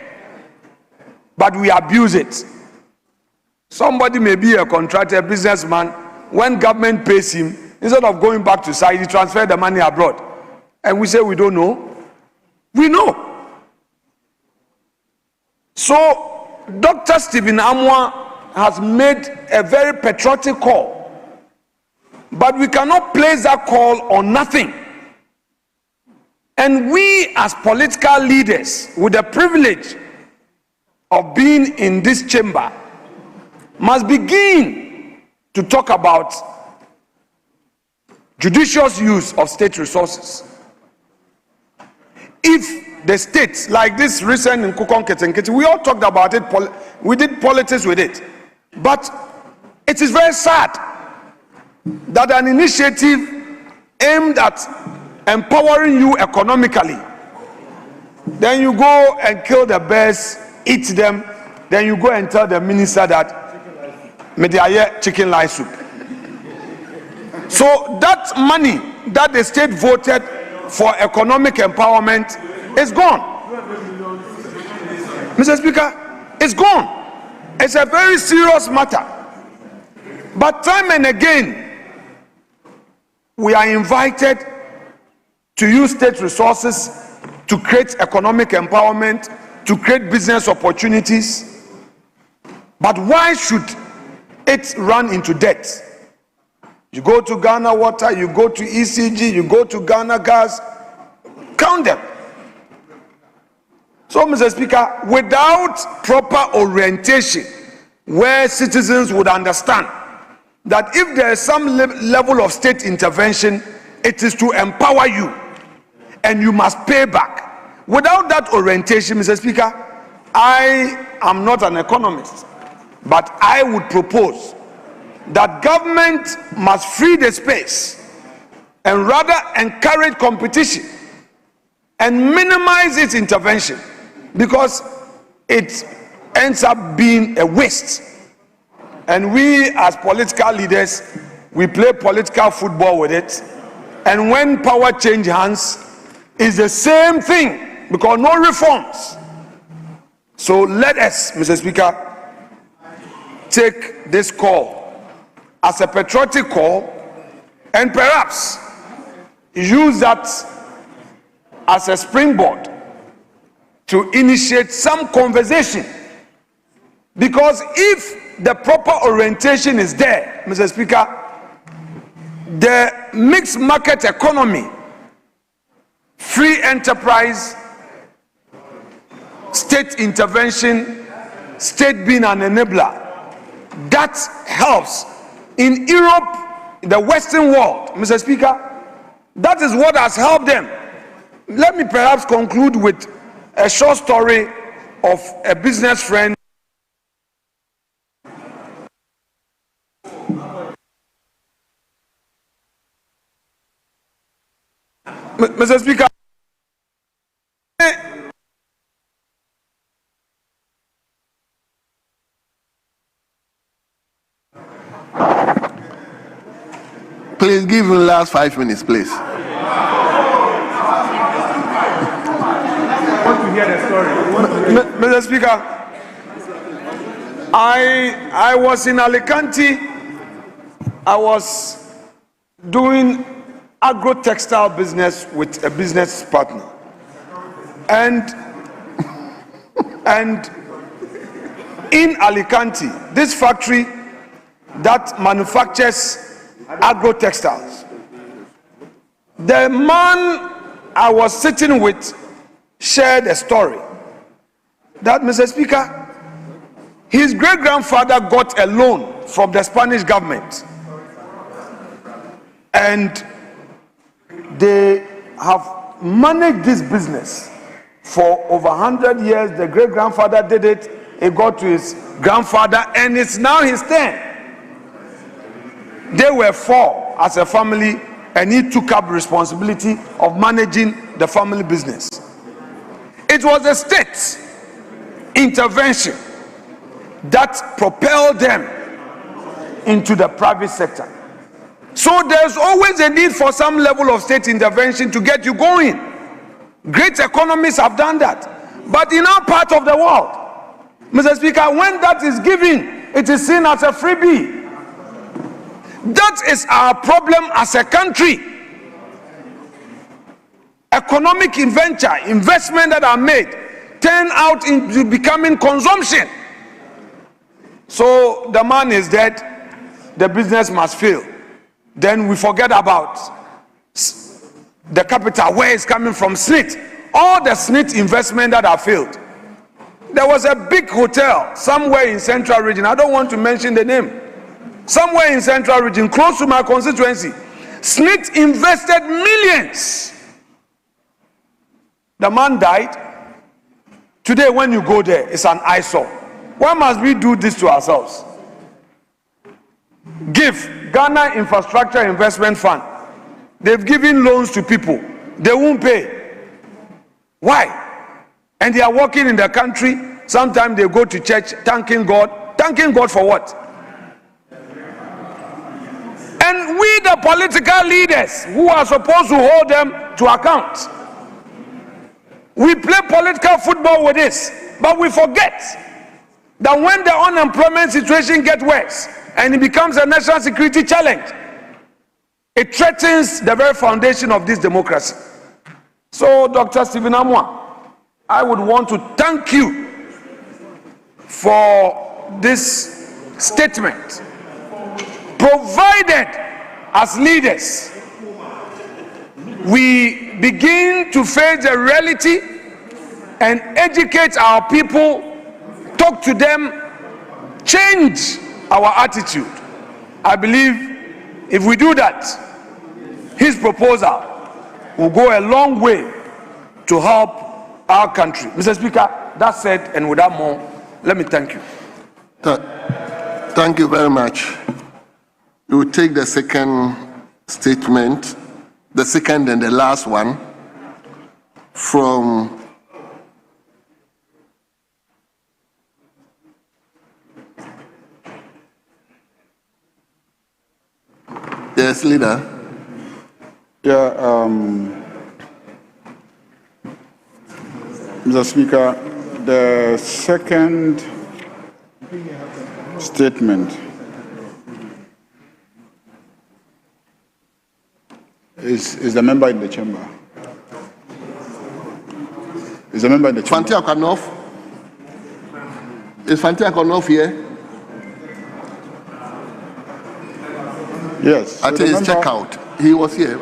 but we abuse it. Somebody may be a contractor, businessman. When government pays him, instead of going back to side, he transfer the money abroad. And we say we don't know. We know. So, Dr. Stephen Amwa has made a very patriotic call. But we cannot place that call on nothing. And we as political leaders, with the privilege of being in this chamber, must begin to talk about judicious use of state resources. If the state, like this recent in Kukon Ketenkete, we all talked about it, we did politics with it. But it is very sad that an initiative aimed at empowering you economically, then you go and kill the bears, eat them, then you go and tell the minister that Mediaye chicken lice soup. So that money that the state voted for economic empowerment is gone. Mr. Speaker, it's gone. It's a very serious matter. But time and again, we are invited to use state resources to create economic empowerment, to create business opportunities. But why should it run into debt? You go to Ghana Water, you go to ECG, you go to Ghana Gas, count them. So, Mr. Speaker, without proper orientation, where citizens would understand that if there is some level of state intervention, it is to empower you and you must pay back. Without that orientation, Mr. Speaker, I am not an economist, but I would propose that government must free the space and rather encourage competition and minimize its intervention, because it ends up being a waste. And we as political leaders, we play political football with it, and when power change hands, it's the same thing, because no reforms. So let us, Mr. Speaker, take this call as a patriotic call and perhaps use that as a springboard to initiate some conversation. Because if the proper orientation is there, Mr. Speaker, the mixed market economy, free enterprise, state intervention, state being an enabler, that helps. In Europe, the Western world, Mr. Speaker, that is what has helped them. Let me perhaps conclude with a short story of a business friend. Mr. Speaker, please give him the last 5 minutes, please. Mr. Speaker, I was in Alicante. I was doing agro-textile business with a business partner, and in Alicante, this factory that manufactures agro-textiles, the man I was sitting with shared a story that, Mr. Speaker, his great-grandfather got a loan from the Spanish government, and they have managed this business for over 100 years. The great-grandfather did it, it got to his grandfather, and it's now his turn. They were 4 as a family, and he took up responsibility of managing the family business. It was a state intervention that propelled them into the private sector. So there's always a need for some level of state intervention to get you going. Great economies have done that. But in our part of the world, Mr. Speaker, when that is given, it is seen as a freebie. That is our problem as a country. Economic investment that are made turn out into becoming consumption. So the man is dead, the business must fail. Then we forget about the capital, where it's coming from, SNIT. All the SNIT investment that have failed. There was a big hotel somewhere in Central Region, I don't want to mention the name, somewhere in Central Region, close to my constituency. SNIT invested millions. The man died. Today when you go there, it's an eyesore. Why must we do this to ourselves? Give Ghana Infrastructure Investment Fund. They've given loans to people. They won't pay. Why? And they are working in the country. Sometimes they go to church thanking God. Thanking God for what? And we, the political leaders who are supposed to hold them to account, we play political football with this, but we forget that when the unemployment situation gets worse and it becomes a national security challenge, it threatens the very foundation of this democracy. So, Dr. Stephen Amwa, I would want to thank you for this statement. Provided as leaders, we begin to face the reality and educate our people, talk to them, change our attitude. I believe if we do that, his proposal will go a long way to help our country. Mr. Speaker, that said, and without more, let me thank you. Thank you very much. We will take the second statement, the second and the last one, from yes, leader. Yeah, Mr. Speaker, the second statement is the member in the chamber. Is the member in the chamber? Fanti Akonov? Is Fanti Akonov here? Yes. I think it's check out. He was here.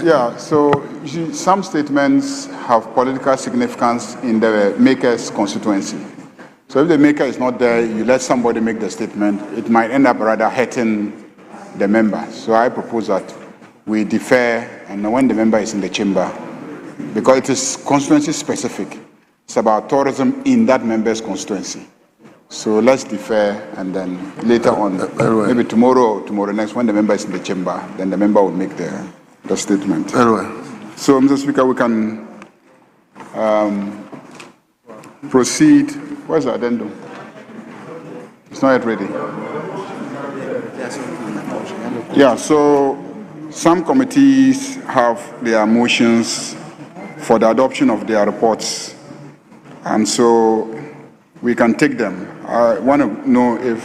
Yeah, so you see, some statements have political significance in the maker's constituency. So if the maker is not there, you let somebody make the statement, it might end up rather hurting the member. So I propose that we defer, and when the member is in the chamber, because it is constituency specific, it's about tourism in that member's constituency. So let's defer, and then later on, maybe tomorrow or tomorrow next, when the member is in the chamber, then the member will make the statement. Very well. So, Mr. Speaker, we can proceed. Where's the addendum? It's not yet ready. Yeah, so some committees have their motions for the adoption of their reports, and so we can take them. I want to know if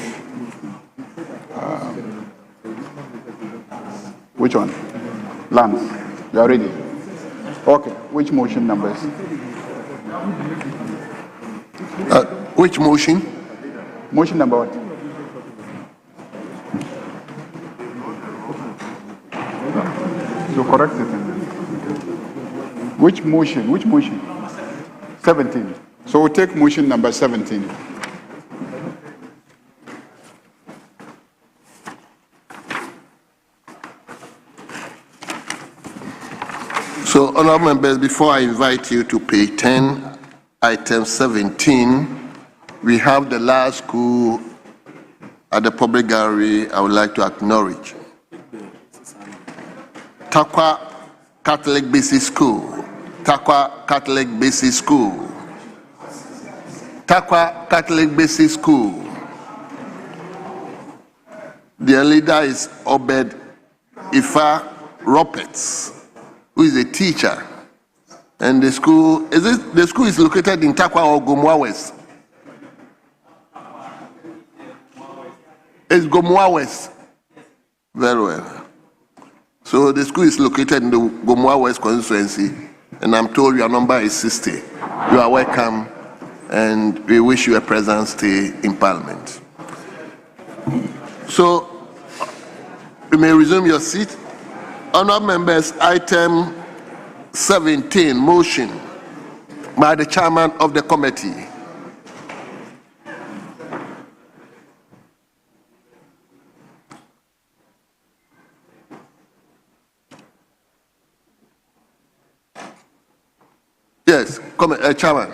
which one? Lance, you are ready? Okay, which motion numbers? Which motion? Motion number what? So correct it. Which motion? Which motion? 17. So we'll take motion number 17. So, honorable members, before I invite you to page 10, item 17, we have the last school at the public gallery I would like to acknowledge. Takwa Catholic Basic School. Takwa Catholic Basic School. Takwa Catholic Basic School. Their leader is Obed Ifa Roberts, who is a teacher. And the school is located in Takwa or Gomwa West. It's Gomwa West. Very well. So the school is located in the Gomwa West constituency, and I'm told your number is 60. You are welcome, and we wish you a pleasant stay in Parliament. So you may resume your seat. Honourable members, item 17, motion by the chairman of the committee. Yes, chairman.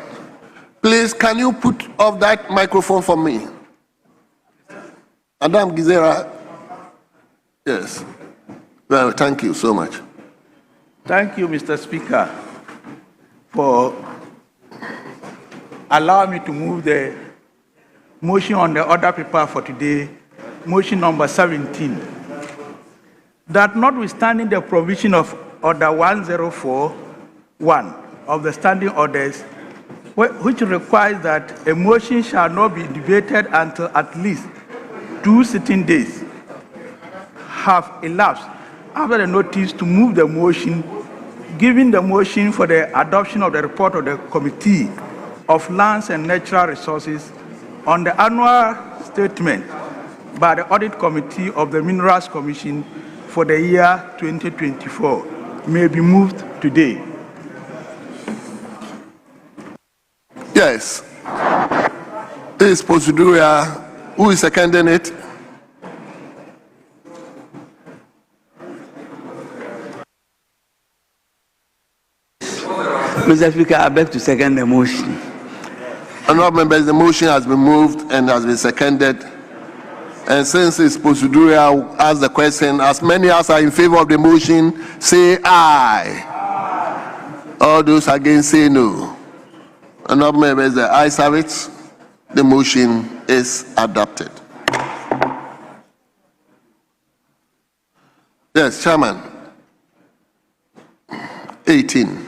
Please, can you put off that microphone for me? Madam Gizera. Yes. Well, thank you so much. Thank you, Mr. Speaker, for allowing me to move the motion on the order paper for today, motion number 17. That notwithstanding the provision of Order 1041 of the standing orders, which requires that a motion shall not be debated until at least 2 sitting days have elapsed after the notice to move the motion giving the motion for the adoption of the report of the Committee of Lands and Natural Resources on the annual statement by the Audit Committee of the Minerals Commission for the year 2024 may be moved today. Yes. This is procedural. Who is seconding it? Mr. Speaker, I beg to second the motion. Honourable members, the motion has been moved and has been seconded. And since it's procedural, I'll ask the question. As many as are in favor of the motion, say aye. All those against, say no. Honourable members, the ayes have it. The motion is adopted. Yes, Chairman. 18.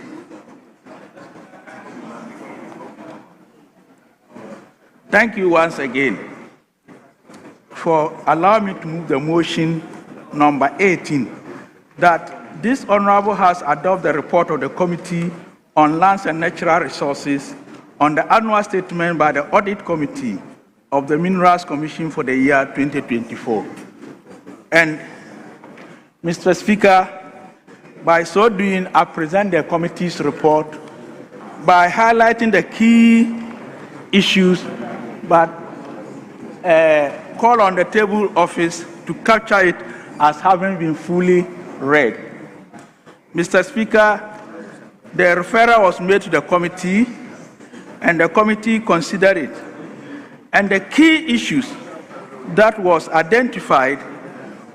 Thank you once again for allowing me to move the motion number 18 that this Honorable House adopt the report of the Committee on Lands and Natural Resources on the annual statement by the Audit Committee of the Minerals Commission for the year 2024. And Mr. Speaker, by so doing, I present the committee's report by highlighting the key issues, but call on the table office to capture it as having been fully read. Mr. Speaker, the referral was made to the committee and the committee considered it. And the key issues that was identified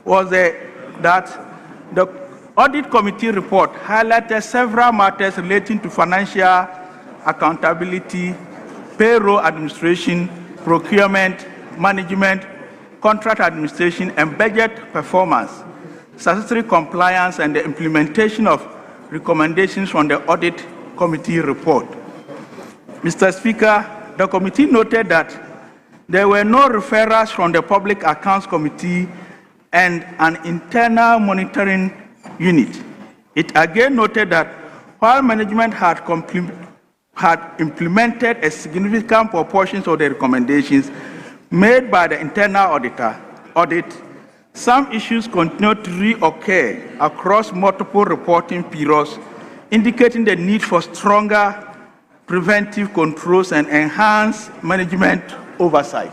was that the audit committee report highlighted several matters relating to financial accountability, payroll administration, procurement, management, contract administration, and budget performance, statutory compliance, and the implementation of recommendations from the audit committee report. Mr. Speaker, the committee noted that there were no referrals from the Public Accounts Committee and an internal monitoring unit. It again noted that while management had implemented a significant proportion of the recommendations made by the internal audit, some issues continue to reoccur across multiple reporting periods, indicating the need for stronger preventive controls and enhanced management oversight.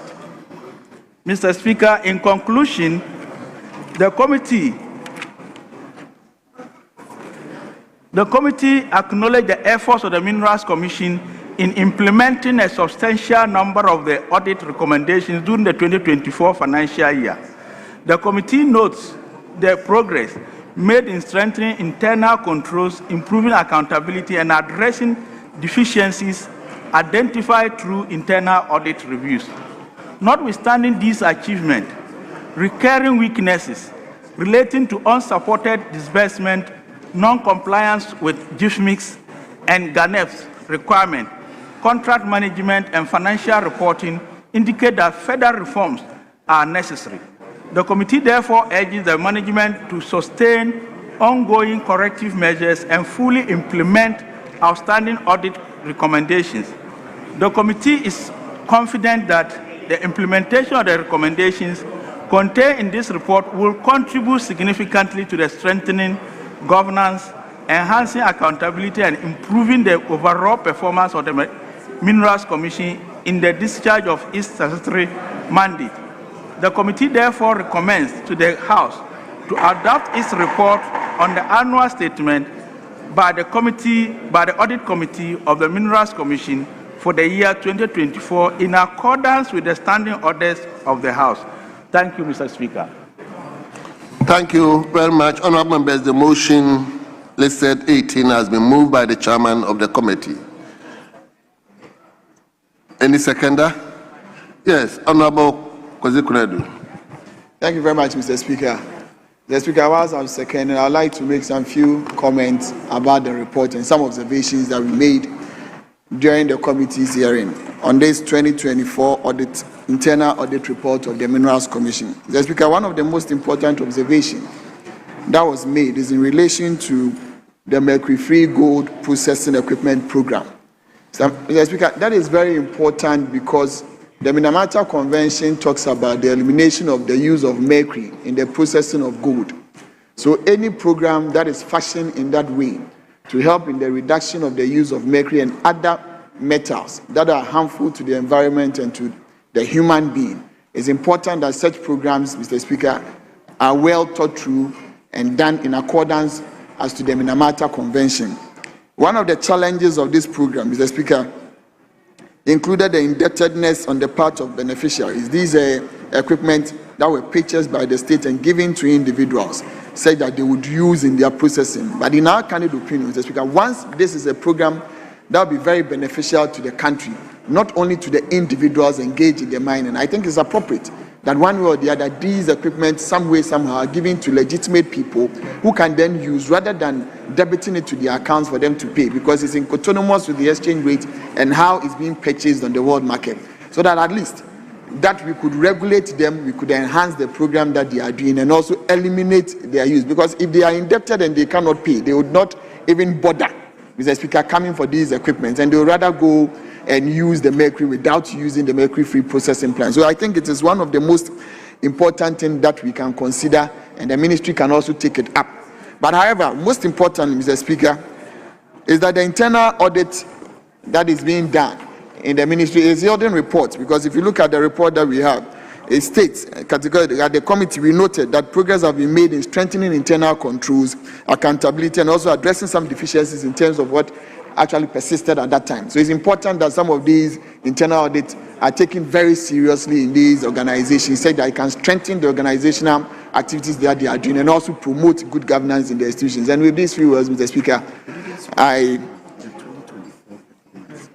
Mr. Speaker, in conclusion, the committee acknowledged the efforts of the Minerals Commission in implementing a substantial number of the audit recommendations during the 2024 financial year. The committee notes the progress made in strengthening internal controls, improving accountability, and addressing deficiencies identified through internal audit reviews. Notwithstanding these achievements, recurring weaknesses relating to unsupported disbursement, non-compliance with GIFMIX and GANEP's requirement, contract management, and financial reporting indicate that further reforms are necessary. The committee therefore urges the management to sustain ongoing corrective measures and fully implement outstanding audit recommendations. The committee is confident that the implementation of the recommendations contained in this report will contribute significantly to the strengthening governance, enhancing accountability, and improving the overall performance of the Minerals Commission in the discharge of its statutory mandate. The committee therefore recommends to the House to adopt its report on the annual statement by the Audit Committee of the Minerals Commission for the year 2024 in accordance with the standing orders of the House. Thank you, Mr. Speaker. Thank you very much. Honourable members, the motion listed 18 has been moved by the chairman of the committee. Any seconder? Yes, Honourable Kwesi Kunedu. Thank you very much, Mr. Speaker. Mr. Speaker, whilst I'm seconding, I'd like to make some few comments about the report and some observations that we made during the committee's hearing on this 2024 internal audit report of the Minerals Commission. Mr. Speaker, one of the most important observations that was made is in relation to the mercury-free gold processing equipment program. So, Mr. Speaker, that is very important because the Minamata Convention talks about the elimination of the use of mercury in the processing of gold. So any program that is fashioned in that way to help in the reduction of the use of mercury and other metals that are harmful to the environment and to the human being, it's important that such programs, Mr. Speaker, are well thought through and done in accordance as to the Minamata Convention. One of the challenges of this program, Mr. Speaker, included the indebtedness on the part of beneficiaries. These equipment that were purchased by the state and given to individuals said that they would use in their processing. But in our candid opinion, Mr. Speaker, once this is a program that will be very beneficial to the country, not only to the individuals engaged in the mining, I think it's appropriate that one way or the other, these equipment, some way, somehow, are given to legitimate people who can then use rather than debiting it to their accounts for them to pay, because it's in cotonomous with the exchange rate and how it's being purchased on the world market. So that at least that we could regulate them, we could enhance the program that they are doing and also eliminate their use. Because if they are indebted and they cannot pay, they would not even bother, Mr. Speaker, coming for these equipment, and they would rather go and use the mercury without using the mercury-free processing plant. So I think it is one of the most important things that we can consider, and the ministry can also take it up. But however, most important, Mr. Speaker, is that the internal audit that is being done in the ministry is yielding reports, because if you look at the report that we have, it states categorically at the committee we noted that progress have been made in strengthening internal controls, accountability, and also addressing some deficiencies in terms of what actually persisted at that time. So it's important that some of these internal audits are taken very seriously in these organizations, so that it can strengthen the organizational activities that they are doing and also promote good governance in the institutions. And with these few words, Mr. Speaker,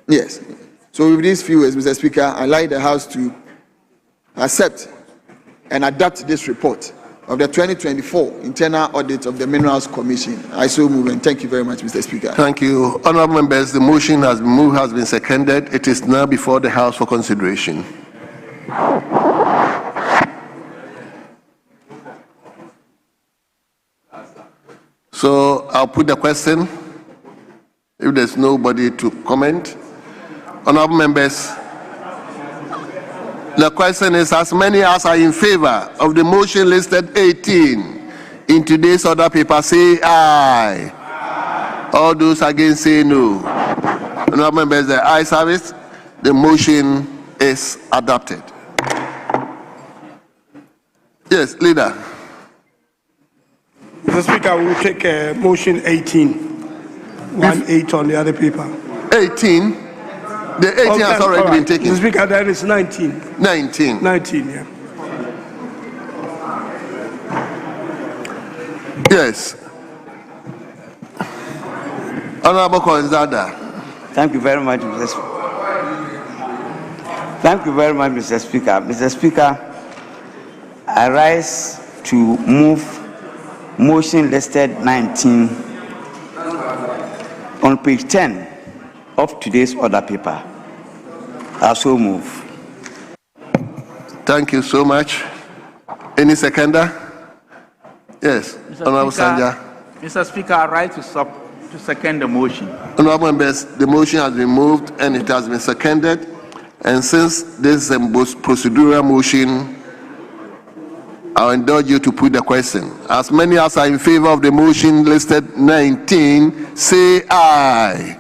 yes. So with these few words, Mr. Speaker, I'd like the House to accept and adopt this report of the 2024 internal audit of the Minerals Commission. I so move, and thank you very much, Mr. Speaker. Thank you. Honourable members, the motion has been moved, has been seconded. It is now before the House for consideration. So I'll put the question. If there's nobody to comment. Honourable members, the question is, as many as are in favor of the motion listed 18 in today's order paper, say aye. Aye. All those against say no. Honourable members, the ayes have it. The motion is adopted. Yes, leader. Mr. Speaker, we will take motion 18. 1-8 on the other paper. 18? The 18 has already been taken. Mr. Speaker, that is 19. 19. 19, yeah. Yes. Honorable Konzada. Thank you very much, Mr. Speaker. Thank you very much, Mr. Speaker. Mr. Speaker, I rise to move motion listed 19 on page 10 of today's order paper. I so move. Thank you so much. Any seconder? Yes, Honorable Sanja. Mr. Speaker, I rise to second the motion. Honorable members, the motion has been moved and it has been seconded. And since this is a procedural motion, I'll indulge you to put the question. As many as are in favor of the motion listed 19, say aye.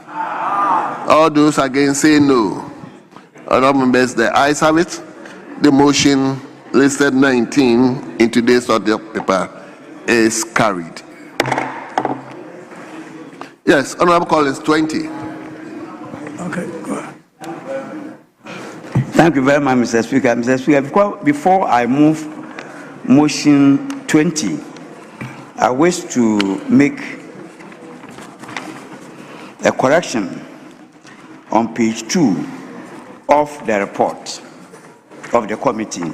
All those against say no. Honorable members, the ayes have it. The motion listed 19 in today's order paper is carried. Yes, Honorable Collins, 20. Okay, go ahead. Thank you very much, Mr. Speaker. Mr. Speaker, before I move motion 20, I wish to make a correction on page 2 of the report of the committee.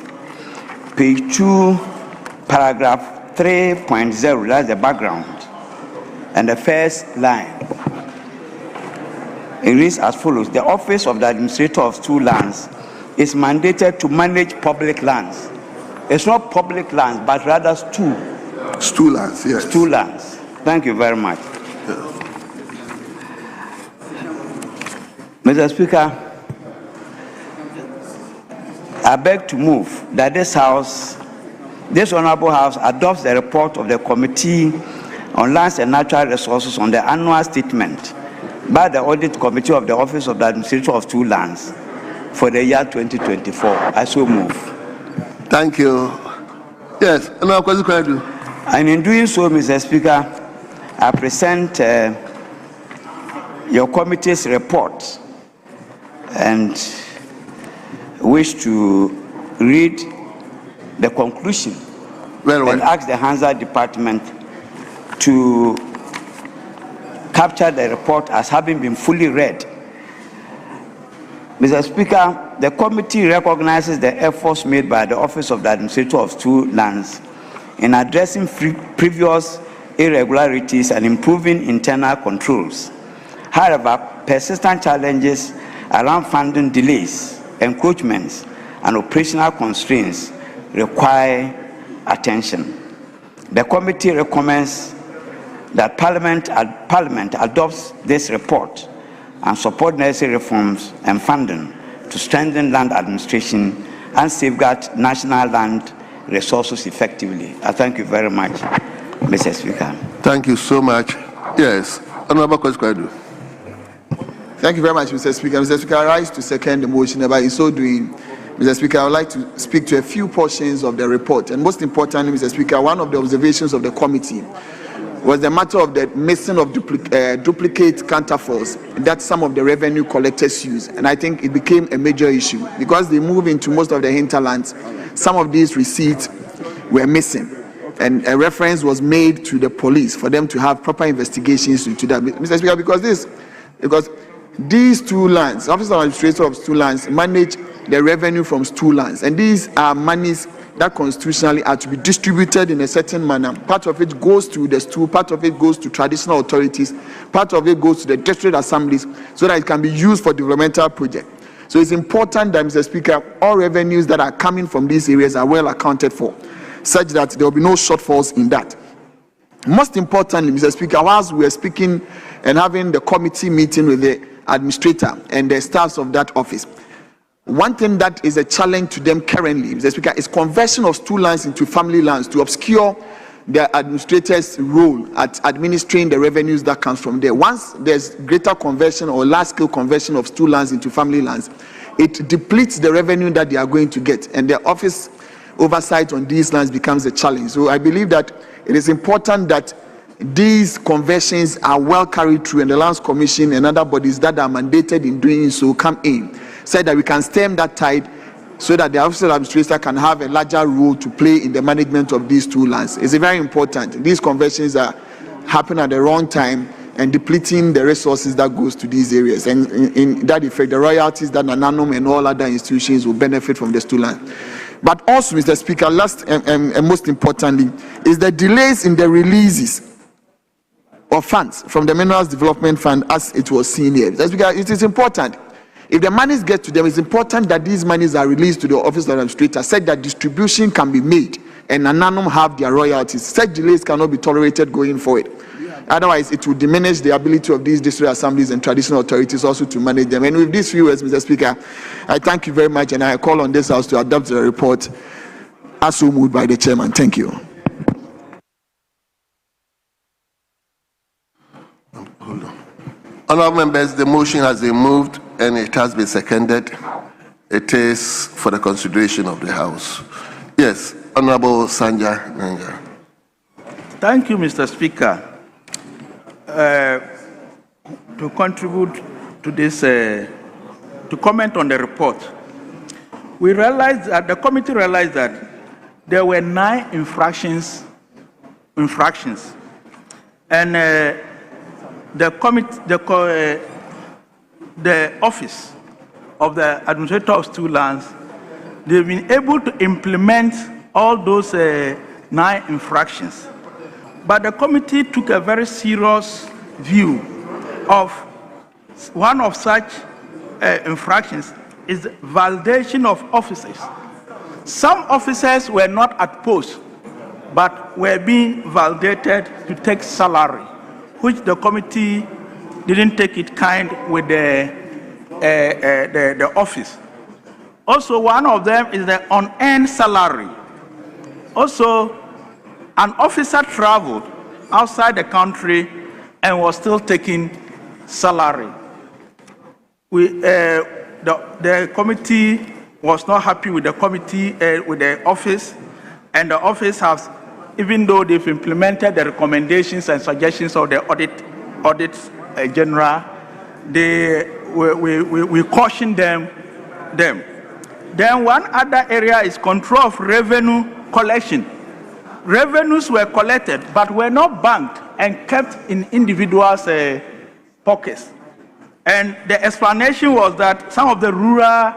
Page 2, paragraph 3.0, that's the background. And the first line, it reads as follows: the office of the administrator of stool lands is mandated to manage public lands. It's not public lands, but rather stool. Stool lands, yes. Stool lands. Thank you very much. Yeah. Mr. Speaker, I beg to move that this Honorable House adopts the report of the Committee on Lands and Natural Resources on the annual statement by the Audit Committee of the Office of the Administrator of Two Lands for the year 2024. I so move. Thank you. Yes, and in doing so, Mr. Speaker, I present your committee's report and wish to read the conclusion and ask the Hansa Department to capture the report as having been fully read. Mr. Speaker, the committee recognizes the efforts made by the Office of the Administrator of Two Lands in addressing previous irregularities and improving internal controls. However, persistent challenges around funding delays, encroachments, and operational constraints require attention. The committee recommends that Parliament adopts this report and support necessary reforms and funding to strengthen land administration and safeguard national land resources effectively. I thank you very much, Mr. Speaker. Thank you so much. Yes, Honorable Kwadu. Thank you very much, Mr. Speaker. Mr. Speaker, I rise to second the motion. By in so doing, Mr. Speaker, I would like to speak to a few portions of the report. And most importantly, Mr. Speaker, one of the observations of the committee was the matter of the missing of duplicate counterforts that some of the revenue collectors use. And I think it became a major issue because they move into most of the hinterlands. Some of these receipts were missing. And a reference was made to the police for them to have proper investigations into that. Mr. Speaker, because these two lands, Office of Administrator of Two Lands, manage the revenue from two lands. And these are monies that constitutionally are to be distributed in a certain manner. Part of it goes to the stool, part of it goes to traditional authorities, part of it goes to the district assemblies so that it can be used for developmental projects. So it's important that, Mr. Speaker, all revenues that are coming from these areas are well accounted for, such that there will be no shortfalls in that. Most importantly, Mr. Speaker, whilst we are speaking and having the committee meeting with the administrator and the staffs of that office, one thing that is a challenge to them currently, Mr. Speaker, is conversion of stool lands into family lands to obscure the administrator's role at administering the revenues that comes from there. Once there's greater conversion or large-scale conversion of stool lands into family lands, it depletes the revenue that they are going to get, and the office oversight on these lands becomes a challenge. So I believe that it is important that these conversions are well carried through, and the Lands Commission and other bodies that are mandated in doing so come in, so that we can stem that tide, so that the Office of Administrator can have a larger role to play in the management of these two lands. It's very important. These conversions are happening at the wrong time and depleting the resources that goes to these areas. And in that effect, the royalties that Nananum and all other institutions will benefit from the stool land. But also, Mr. Speaker, last and most importantly, is the delays in the releases of funds from the Minerals Development Fund as it was seen here. Mr. Speaker, it is important. If the monies get to them, it's important that these monies are released to the Office of Administrator, such that distribution can be made and Nananum have their royalties. Such delays cannot be tolerated going forward. Otherwise, it will diminish the ability of these district assemblies and traditional authorities also to manage them. And with these few words, Mr. Speaker, I thank you very much, and I call on this House to adopt the report as so moved by the Chairman. Thank you. Hold on. Honourable members, the motion has been moved and it has been seconded. It is for the consideration of the House. Yes, Honourable Sanja Nanga. Thank you, Mr. Speaker. To contribute to this, to comment on the report, we realized that the committee realized that there were 9 infractions, and the office of the Administrator of Two Lands, they've been able to implement all those 9 infractions. But the committee took a very serious view of one of such infractions is validation of officers. Some officers were not at post, but were being validated to take salary, which the committee didn't take it kind with the the office. Also, one of them is the unearned salary. Also, an officer traveled outside the country and was still taking salary. The committee was not happy with the committee, with the office, and the office has, even though they've implemented the recommendations and suggestions of the audit general, we caution them. Then one other area is control of revenue collection. Revenues were collected but were not banked and kept in individuals' pockets. And the explanation was that some of the rural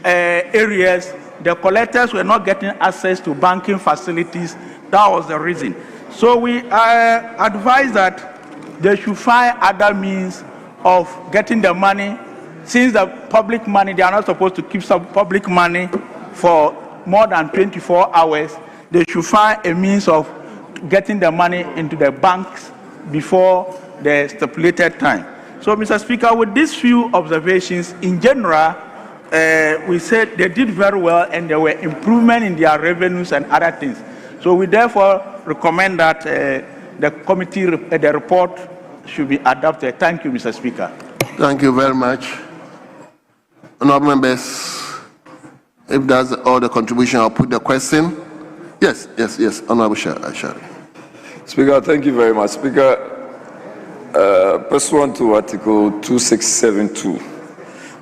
areas, the collectors were not getting access to banking facilities. That was the reason. So we advise that they should find other means of getting the money. Since the public money, they are not supposed to keep some public money for more than 24 hours. They should find a means of getting the money into the banks before the stipulated time. So, Mr. Speaker, with these few observations, in general, we said they did very well and there were improvement in their revenues and other things. So we therefore recommend that the committee, the report should be adopted. Thank you, Mr. Speaker. Thank you very much. Honourable members, if that's all the contribution, I'll put the question. Yes, Honourable Ashari. Speaker, thank you very much. Speaker, pursuant to Article 2672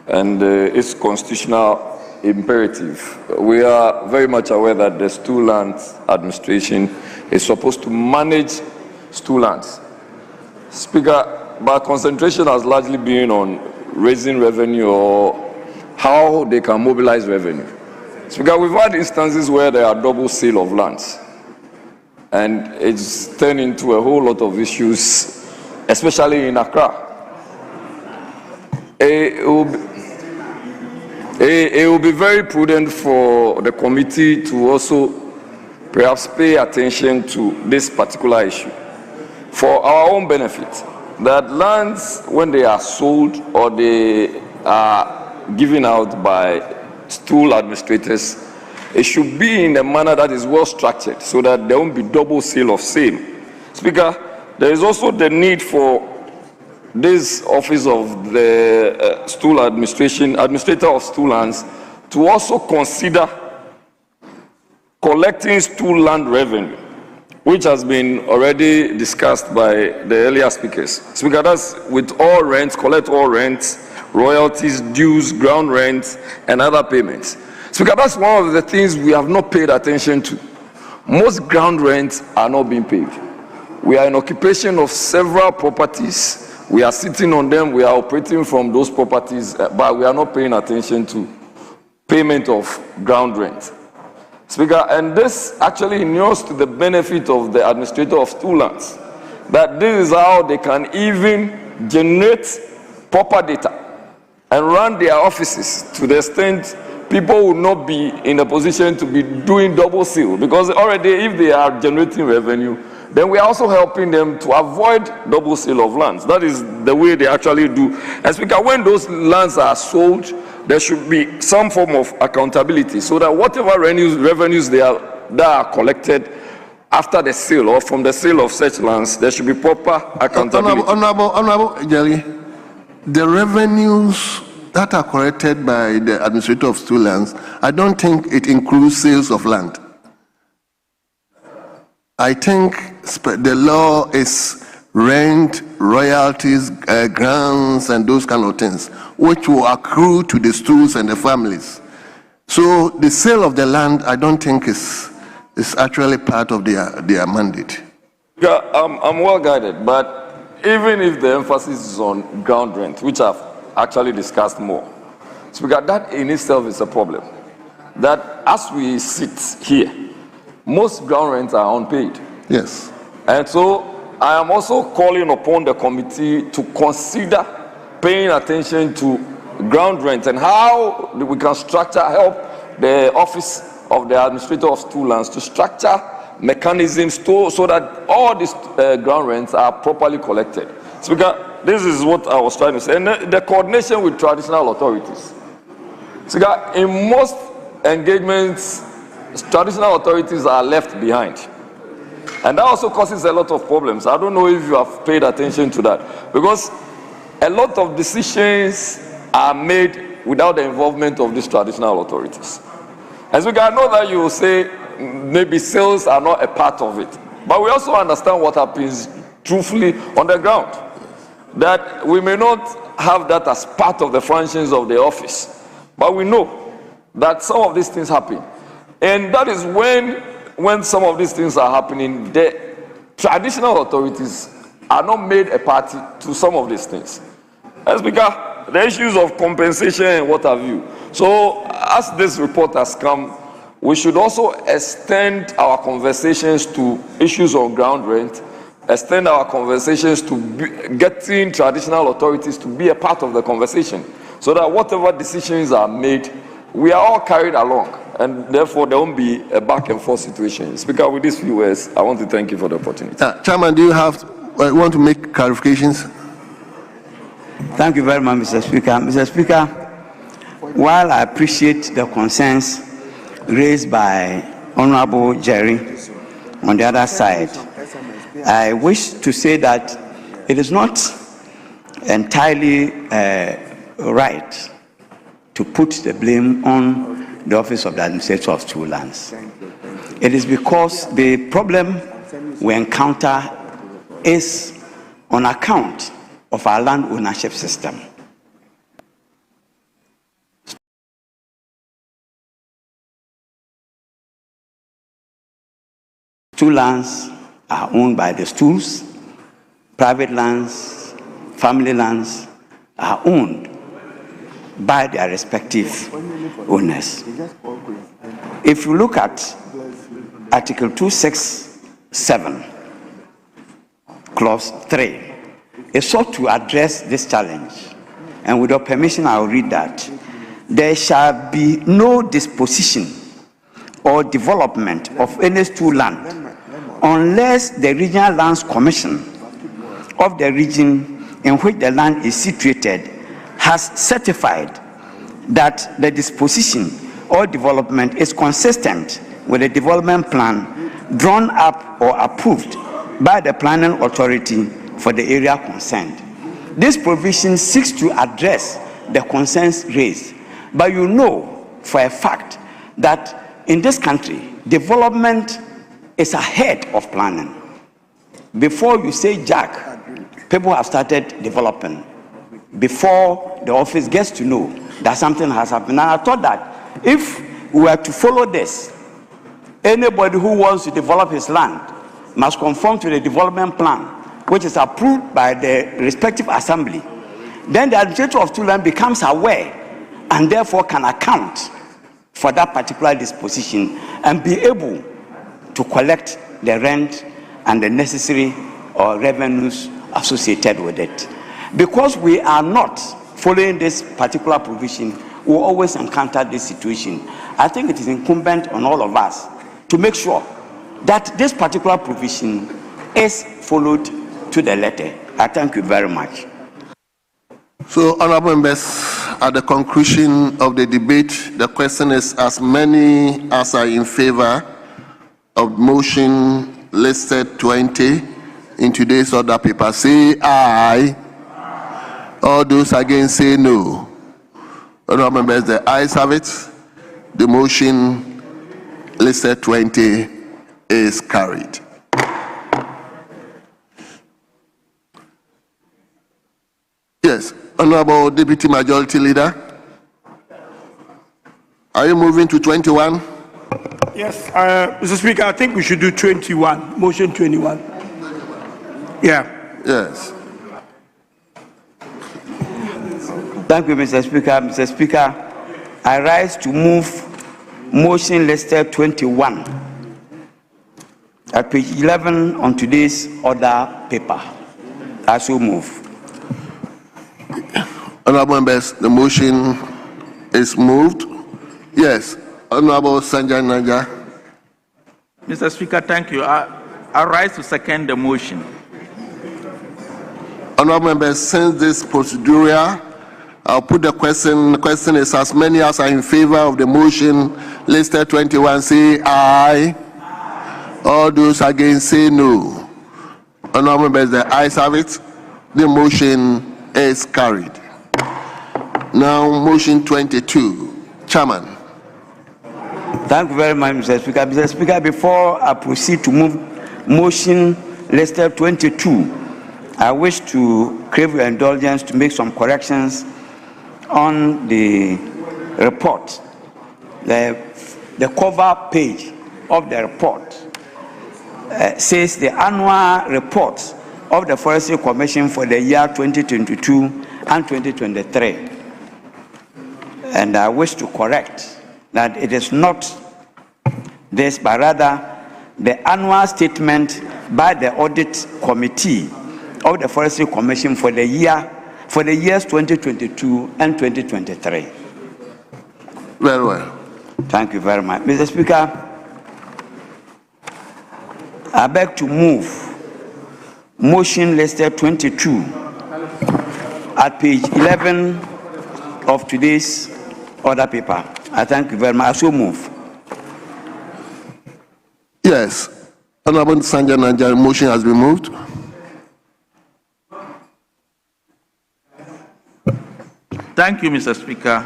and its constitutional imperative, we are very much aware that the Stool Lands Administration is supposed to manage stool lands. Speaker, but concentration has largely been on raising revenue or how they can mobilize revenue. Speaker, we've had instances where there are double sale of lands, and it's turned into a whole lot of issues, especially in Accra. It will be very prudent for the committee to also perhaps pay attention to this particular issue for our own benefit, that lands, when they are sold or they are given out by stool administrators, it should be in a manner that is well structured so that there won't be double sale of same. Speaker, there is also the need for this office of the stool administration, administrator of stool lands, to also consider collecting stool land revenue, which has been already discussed by the earlier speakers. Speaker, that's with all rents, collect all rents, royalties, dues, ground rents, and other payments. Speaker, that's one of the things we have not paid attention to. Most ground rents are not being paid. We are in occupation of several properties. We are sitting on them, we are operating from those properties, but we are not paying attention to payment of ground rent. Speaker, and this actually inures to the benefit of the administrator of stool lands, that this is how they can even generate proper data and run their offices to the extent people will not be in a position to be doing double sale, because already if they are generating revenue, then we are also helping them to avoid double sale of lands. That is the way they actually do. And Speaker, when those lands are sold, there should be some form of accountability so that whatever revenues that are collected after the sale or from the sale of such lands, there should be proper accountability. Honorable Jelly, the revenues that are collected by the administrator of stool lands, I don't think it includes sales of land. I think the law is rent, royalties, grants, and those kind of things, which will accrue to the stools and the families. So the sale of the land, I don't think is actually part of their mandate. Yeah, I'm well guided, but even if the emphasis is on ground rent, which I've actually discussed more, Speaker, that in itself is a problem. That as we sit here, most ground rents are unpaid. Yes. And so I am also calling upon the committee to consider paying attention to ground rent and how we can help the office of the administrator of stool lands to structure mechanisms so that all these ground rents are properly collected. Speaker, this is what I was trying to say. And the coordination with traditional authorities. Speaker, in most engagements, traditional authorities are left behind. And that also causes a lot of problems. I don't know if you have paid attention to that. Because a lot of decisions are made without the involvement of these traditional authorities. And Speaker, I know that you will say maybe sales are not a part of it. But we also understand what happens truthfully on the ground. That we may not have that as part of the functions of the office. But we know that some of these things happen. And that is when some of these things are happening, the traditional authorities are not made a party to some of these things. As Speaker, the issues of compensation and what have you. So as this report has come, we should also extend our conversations to issues on ground rent, extend our conversations to getting traditional authorities to be a part of the conversation, so that whatever decisions are made, we are all carried along, and therefore there won't be a back and forth situation. Speaker, with these few words, I want to thank you for the opportunity. Chairman, do you want to make clarifications? Thank you very much, Mr. Speaker. Mr. Speaker, while I appreciate the concerns raised by Honorable Jerry on the other side, I wish to say that it is not entirely right to put the blame on the Office of the Administrator of Two Lands. It is because the problem we encounter is on account of our land ownership system. Two lands are owned by the stools. Private lands, family lands are owned by their respective owners. If you look at Article 267, Clause 3, it sought to address this challenge. And with your permission, I will read that. There shall be no disposition or development of any stool land unless the Regional Lands Commission of the region in which the land is situated has certified that the disposition or development is consistent with the development plan drawn up or approved by the planning authority for the area concerned. This provision seeks to address the concerns raised, but you know for a fact that in this country, development is ahead of planning. Before you say Jack, people have started developing before the office gets to know that something has happened. And I thought that if we were to follow this, anybody who wants to develop his land must conform to the development plan, which is approved by the respective assembly. Then the administrator of two land becomes aware and therefore can account for that particular disposition and be able to collect the rent and the necessary revenues associated with it. Because we are not following this particular provision, we will always encounter this situation. I think it is incumbent on all of us to make sure that this particular provision is followed to the letter. I thank you very much. So, honorable members, at the conclusion of the debate, the question is as many as are in favor of motion listed 20 in today's order paper, say aye. All those against say no. Honorable members, the ayes have it. The motion listed 20 is carried. Yes, Honorable Deputy Majority Leader, are you moving to 21? Yes, Mr. Speaker, I think we should do 21, motion 21. Yeah. Yes. Thank you, Mr. Speaker. Mr. Speaker, I rise to move motion listed 21 at page 11 on today's order paper. I so move. Honorable members, the motion is moved. Yes, Honorable Sanjay Naja. Mr. Speaker, thank you. I rise to second the motion. Honorable members, since this procedural, I'll put the question. The question is, as many as are in favor of the motion listed 21, say aye. All those against, say no. Honorable members, the ayes have it. The motion is carried. Now, motion 22. Chairman. Thank you very much, Mr. Speaker. Mr. Speaker, before I proceed to move motion listed 22, I wish to crave your indulgence to make some corrections on the report. The cover page of the report says the annual report of the Forestry Commission for the year 2022 and 2023. And I wish to correct that it is not this, but rather the annual statement by the Audit Committee of the Forestry Commission for the years 2022 and 2023. Very well. Thank you very much. Mr. Speaker, I beg to move motion listed 22 at page 11 of today's order paper. I thank you very much. I so move. Yes. Honorable Sanjay Nanjari, motion has been moved. Thank you, Mr. Speaker.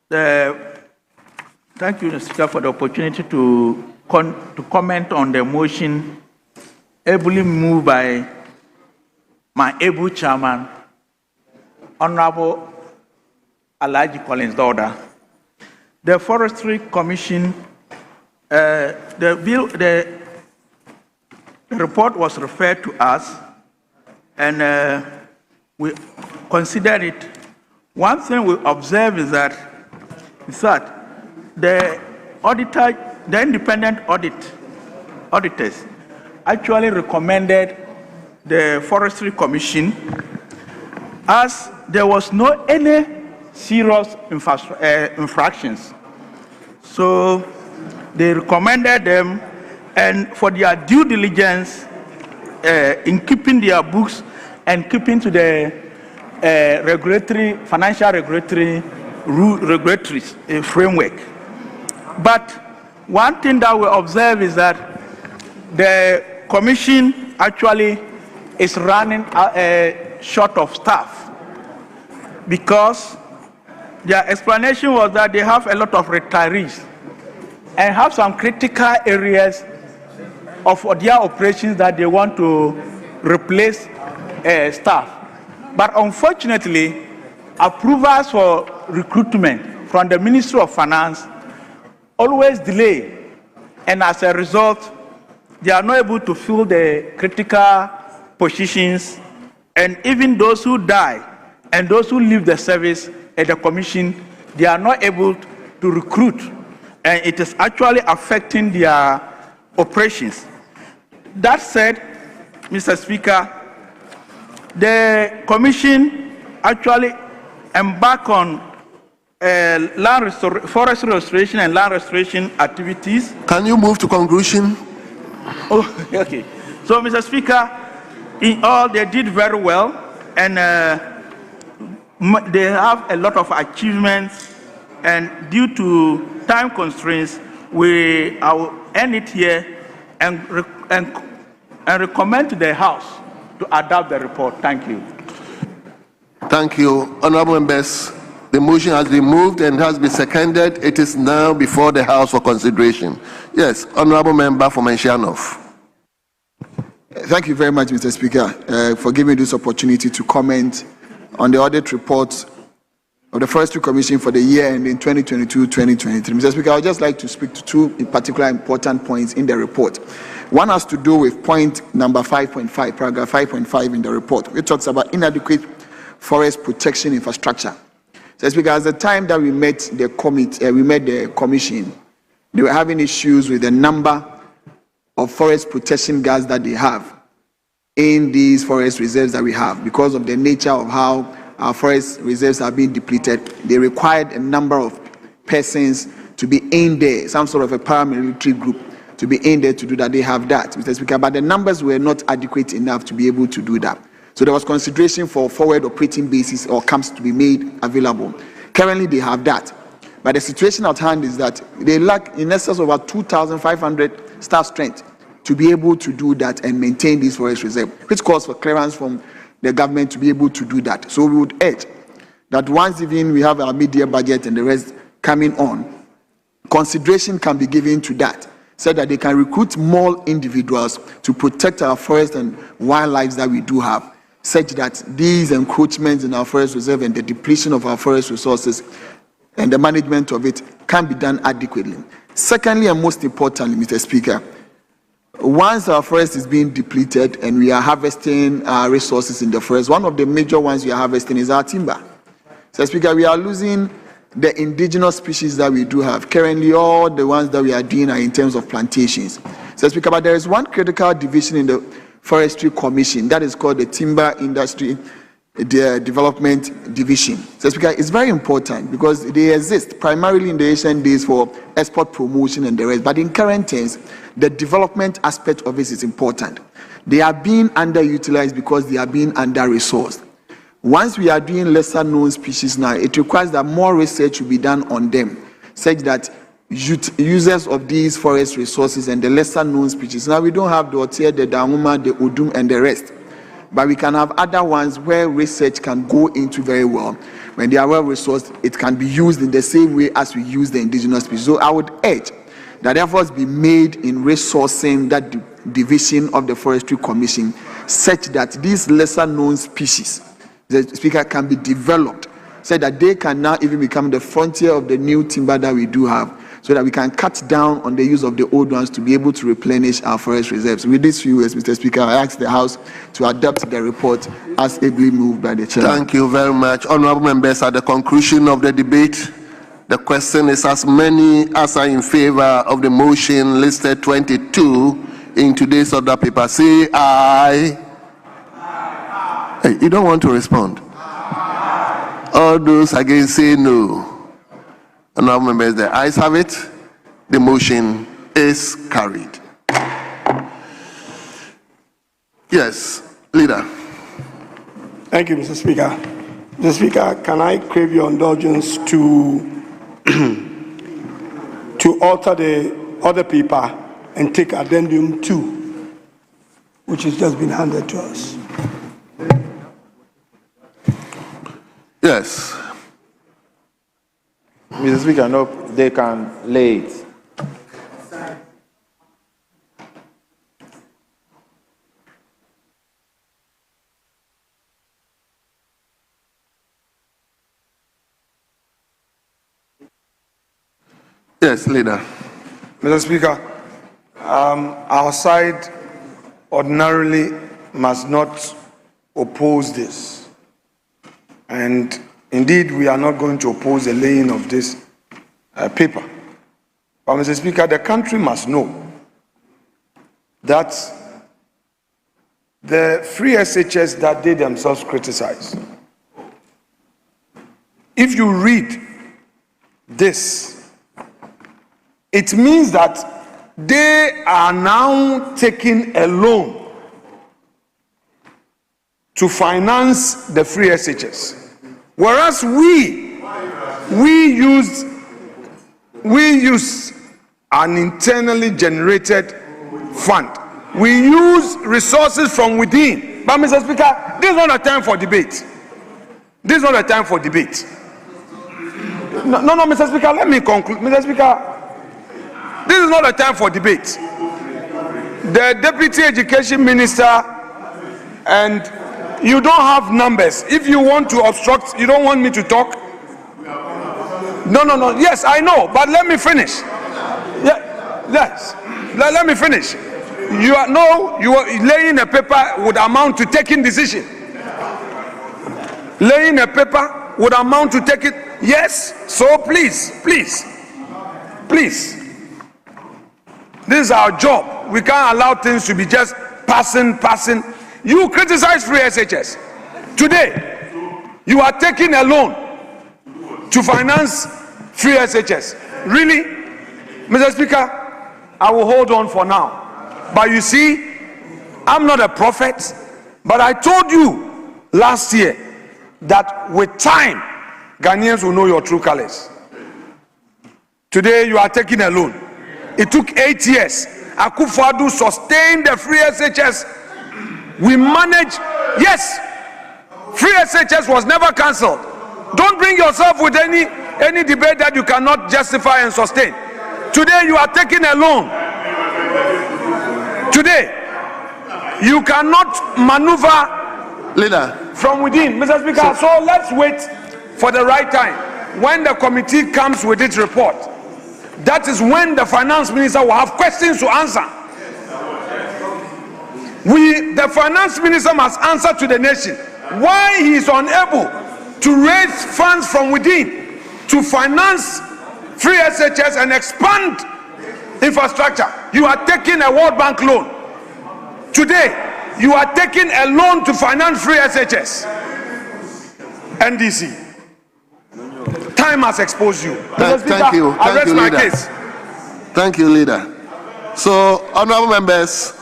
Thank you, Mr. Speaker, for the opportunity to comment on the motion ably moved by my able chairman, Honorable Alhaji Collins Dauda. The Forestry Commission, the report was referred to us, and we considered it. One thing we observe is that the auditor, the independent auditors actually recommended the Forestry Commission, as there was no any serious infractions. So they recommended them, and for their due diligence in keeping their books and keeping to the financial regulatory framework. But one thing that we observe is that the commission actually is running short of staff, because their explanation was that they have a lot of retirees and have some critical areas of their operations that they want to replace staff. But unfortunately, approvals for recruitment from the Ministry of Finance always delay, and as a result, they are not able to fill the critical positions, and even those who die and those who leave the service at the commission, they are not able to recruit, and it is actually affecting their operations. That said, Mr. Speaker, the commission actually embarked on forest restoration and land restoration activities. Can you move to conclusion? Oh, okay. So, Mr. Speaker, in all, they did very well, and they have a lot of achievements, and due to time constraints, I will end it here and recommend to the House to adopt the report. Thank you. Thank you. Honorable members, the motion has been moved and has been seconded. It is now before the House for consideration. Yes, Honorable Member for Menshianov. Thank you very much, Mr. Speaker, for giving me this opportunity to comment on the audit report of the Forestry Commission for the year ending 2022-2023. Mr. Speaker, I would just like to speak to two particular important points in the report. One has to do with point number 5.5, paragraph 5.5 in the report, which talks about inadequate forest protection infrastructure. So, Speaker, at the time that we met the commission, they were having issues with the number of forest protection guards that they have in these forest reserves that we have. Because of the nature of how our forest reserves are being depleted, they required a number of persons to be in there, some sort of a paramilitary group, to be in there to do that. They have that, Mr. Speaker, but the numbers were not adequate enough to be able to do that. So there was consideration for forward operating bases or camps to be made available. Currently, they have that. But the situation at hand is that they lack in excess of about 2,500 staff strength to be able to do that and maintain this forest reserve, which calls for clearance from the government to be able to do that. So we would urge that once even we have our mid-year budget and the rest coming on, consideration can be given to that, so that they can recruit more individuals to protect our forest and wildlife that we do have, such that these encroachments in our forest reserve and the depletion of our forest resources and the management of it can be done adequately. Secondly, and most importantly, Mr. Speaker, once our forest is being depleted and we are harvesting our resources in the forest, one of the major ones we are harvesting is our timber. Mr. Speaker, we are losing the indigenous species that we do have. Currently, all the ones that we are doing are in terms of plantations. Mr. Speaker, but there is one critical division in the Forestry Commission that is called the Timber Industry Development Division. Mr. Speaker, it's very important because they exist primarily in the ancient days for export promotion and the rest, but in current times, the development aspect of it is important. They are being underutilized because they are being under-resourced. Once we are doing lesser known species now, it requires that more research will be done on them, such that users of these forest resources and the lesser known species, now we don't have the otier, the dauma, the udum, and the rest, but we can have other ones where research can go into very well. When they are well resourced, it can be used in the same way as we use the indigenous species. So I would urge that efforts be made in resourcing that division of the Forestry Commission, such that these lesser known species, the Speaker, can be developed so that they can now even become the frontier of the new timber that we do have, so that we can cut down on the use of the old ones to be able to replenish our forest reserves. With these few words, Mr. Speaker, I ask the House to adopt the report as ably moved by the Chair. Thank you very much. Honourable members, at the conclusion of the debate, the question is as many as are in favour of the motion listed 22 in today's order paper. Say aye. Hey, you don't want to respond. All those against say no. Honourable members, the ayes have it. The motion is carried. Yes, Leader. Thank you, Mr. Speaker. Mr. Speaker, can I crave your indulgence to alter the other paper and take addendum 2, which has just been handed to us? Yes. Mr. Speaker, no, they can lay it. Yes, Leader. Mr. Speaker, our side ordinarily must not oppose this. And indeed, we are not going to oppose the laying of this paper. But Mr. Speaker, the country must know that the free SHS that they themselves criticize, if you read this, it means that they are now taking a loan to finance the free SHS, whereas we use an internally generated fund. We use resources from within. But Mr. Speaker, this is not a time for debate. This is not a time for debate. No, Mr. Speaker, let me conclude. Mr. Speaker, this is not a time for debate. The Deputy Education Minister, and you don't have numbers. If you want to obstruct, you don't want me to talk? No. Yes, I know, but let me finish. Yes. Let me finish. You are laying a paper would amount to taking decision. Laying a paper would amount to take it. Yes. So please. This is our job. We can't allow things to be just passing. You criticize free SHS. Today, you are taking a loan to finance free SHS. Really? Mr. Speaker, I will hold on for now. But you see, I'm not a prophet, but I told you last year that with time, Ghanaians will know your true colors. Today, you are taking a loan. It took 8 years. Akufo-Addo sustained the free SHS. We managed, yes, free SHS was never cancelled. Don't bring yourself with any debate that you cannot justify and sustain. Today, you are taking a loan. Today, you cannot maneuver Leader from within. Mr. Speaker, so let's wait for the right time. When the committee comes with its report, that is when the finance minister will have questions to answer. The finance minister must answer to the nation why he is unable to raise funds from within to finance free SHS and expand infrastructure. You are taking a World Bank loan. Today, you are taking a loan to finance free SHS. NDC. Time has exposed you. Thank you. Thank you, leader. Thank you, leader. So, honorable members,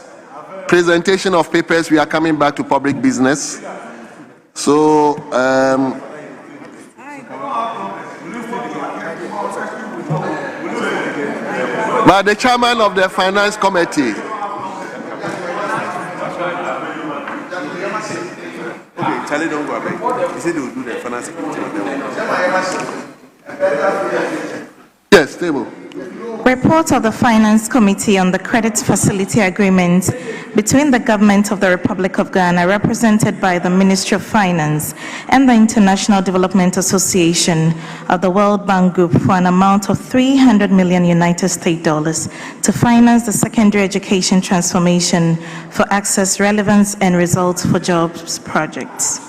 presentation of papers, we are coming back to public business. So, by the chairman of the finance committee. Okay, Charlie, don't go away. He said they will do the finance committee. Yes, table. Report of the Finance Committee on the Credit Facility Agreement between the Government of the Republic of Ghana, represented by the Ministry of Finance, and the International Development Association of the World Bank Group for an amount of $300 million United States dollars to finance the secondary education transformation for access, relevance, and results for jobs projects.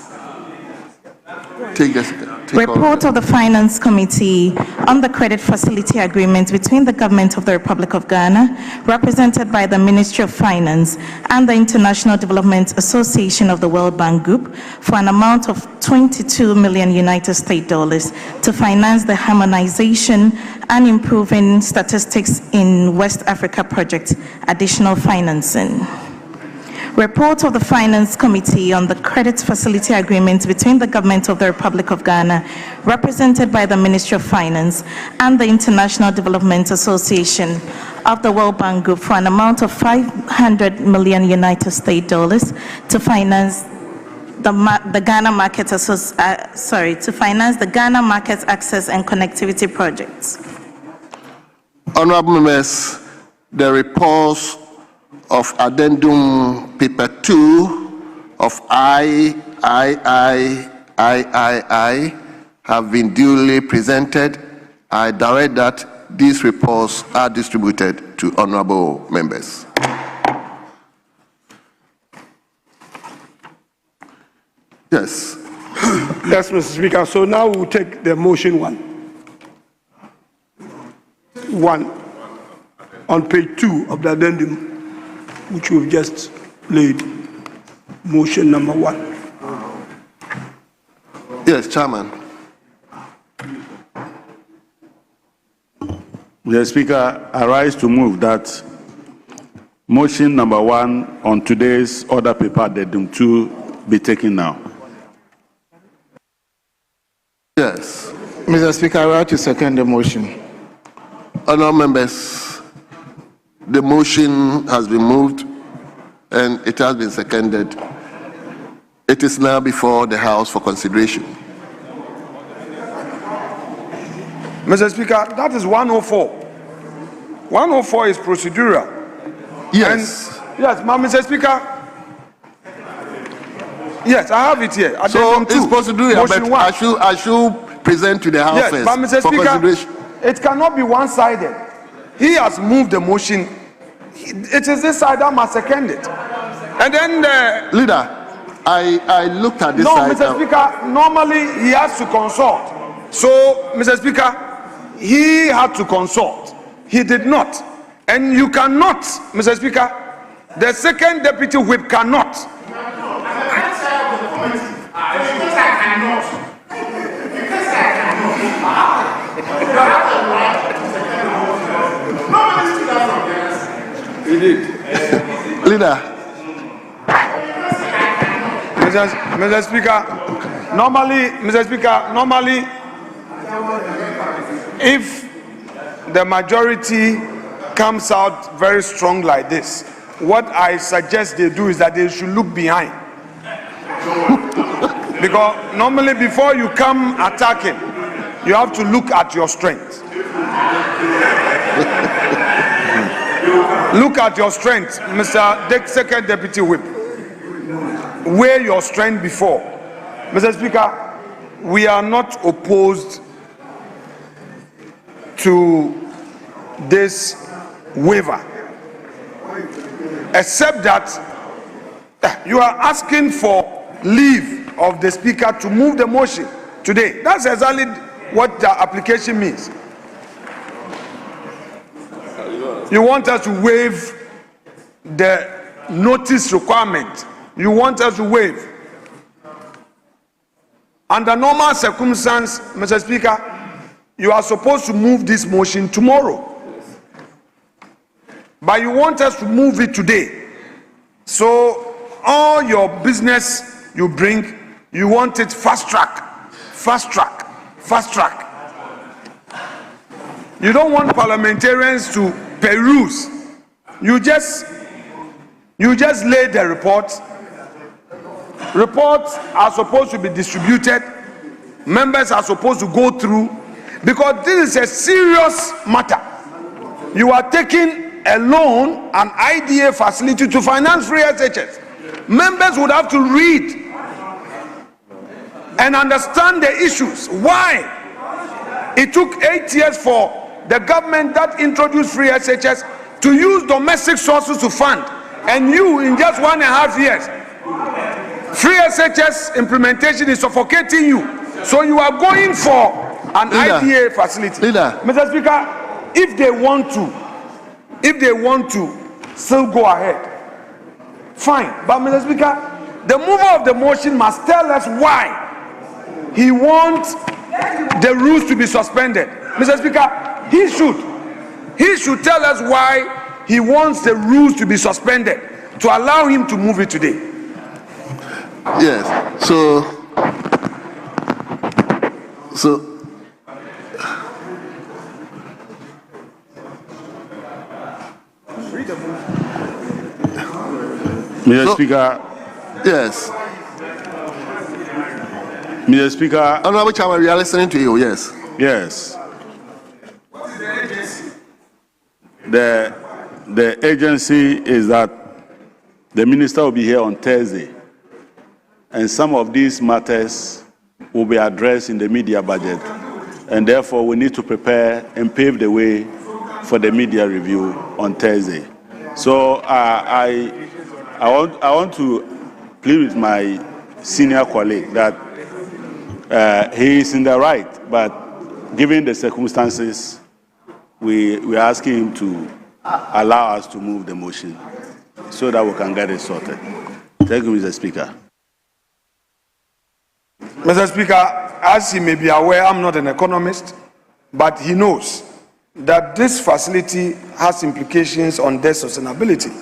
Report of the Finance Committee on the Credit Facility Agreement between the Government of the Republic of Ghana, represented by the Ministry of Finance, and the International Development Association of the World Bank Group for an amount of $22 million United States dollars to finance the harmonization and improving statistics in West Africa project, additional financing. Report of the Finance Committee on the Credit Facility Agreement between the Government of the Republic of Ghana, represented by the Ministry of Finance, and the International Development Association of the World Bank Group for an amount of $500 million United States dollars to finance the Ghana Market to finance the Ghana Market Access and Connectivity projects. Honorable members, the reports of addendum paper 2 of I have been duly presented. I direct that these reports are distributed to honorable members. Yes. Yes, Mr. Speaker. So now we'll take the motion one on page 2 of the addendum, which we've just laid. Motion number 1. Yes, Chairman. Mr. Speaker, I rise to move that motion number 1 on today's order paper addendum 2 be taken now. Yes. Mr. Speaker, I rise to second the motion. Honourable members, the motion has been moved and it has been seconded. It is now before the House for consideration. Mr. Speaker, that is 104. 104 is procedural. Yes. And, yes, Mr. Speaker. Yes, I have it here. So it's procedural, but I should present to the House yes, first but Mr. for Speaker, consideration. It cannot be one-sided. He has moved the motion. It is this side that must second it. And then the... Leader, I looked at this side. No, Mr. Speaker, normally he has to consult. So, Mr. Speaker, he had to consult. He did not. And you cannot, Mr. Speaker, the second deputy whip cannot. He did. Leader. Mr. Speaker, normally, if the majority comes out very strong like this, what I suggest they do is that they should look behind. Because normally before you come attacking, you have to look at your strength. Look at your strength, Mr. Second Deputy Whip. Weigh your strength before. Mr. Speaker, we are not opposed to this waiver, except that you are asking for leave of the Speaker to move the motion today. That's exactly what the application means. You want us to waive the notice requirement. You want us to waive. Under normal circumstances, Mr. Speaker, you are supposed to move this motion tomorrow. But you want us to move it today. So all your business you bring, you want it fast track, fast track, fast track. You don't want parliamentarians to peruse. You just lay the report. Reports are supposed to be distributed. Members are supposed to go through, because this is a serious matter. You are taking a loan, an IDA facility to finance free SHS. Members would have to read and understand the issues. Why it took 8 years for the government that introduced free SHS to use domestic sources to fund, and you in just 1.5 years, free SHS implementation is suffocating you. So you are going for an IDA facility. Mr. Speaker, if they want to still go ahead, fine. But Mr. Speaker, the mover of the motion must tell us why he wants the rules to be suspended. Mr. Speaker, he should tell us why he wants the rules to be suspended to allow him to move it today. Yes. So Mr. Speaker. Yes. Mr. Speaker. Honorable Chairman, we are listening to you. Yes. Yes. The agency is that the minister will be here on Thursday, and some of these matters will be addressed in the media budget, and therefore we need to prepare and pave the way for the media review on Thursday. So I want to plead with my senior colleague that he is in the right, but given the circumstances, we are asking him to allow us to move the motion so that we can get it sorted. Thank you, Mr. Speaker. Mr. Speaker, as he may be aware, I'm not an economist, but he knows that this facility has implications on debt sustainability.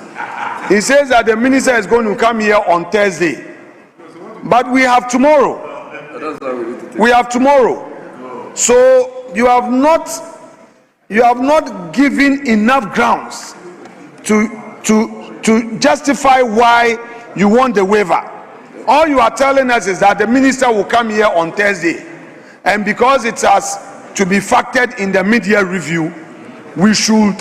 He says that the minister is going to come here on Thursday, but we have tomorrow. We have tomorrow. So you have not given enough grounds to justify why you want the waiver. All you are telling us is that the minister will come here on Thursday, and because it has to be factored in the media review, we should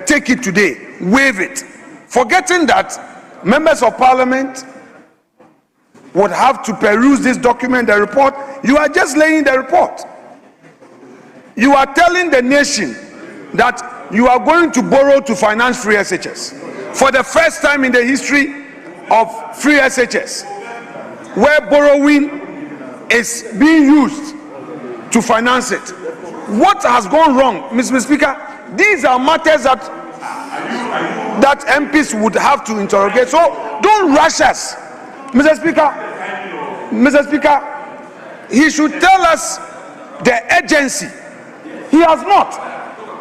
take it today, waive it, forgetting that members of parliament would have to peruse this document, the report. You are just laying the report. You are telling the nation that you are going to borrow to finance free SHS for the first time in the history of free SHS, where borrowing is being used to finance it. What has gone wrong, Mr. Speaker? These are matters that MPs would have to interrogate. So don't rush us, Mr. Speaker. Mr. Speaker, he should tell us the urgency. He has not.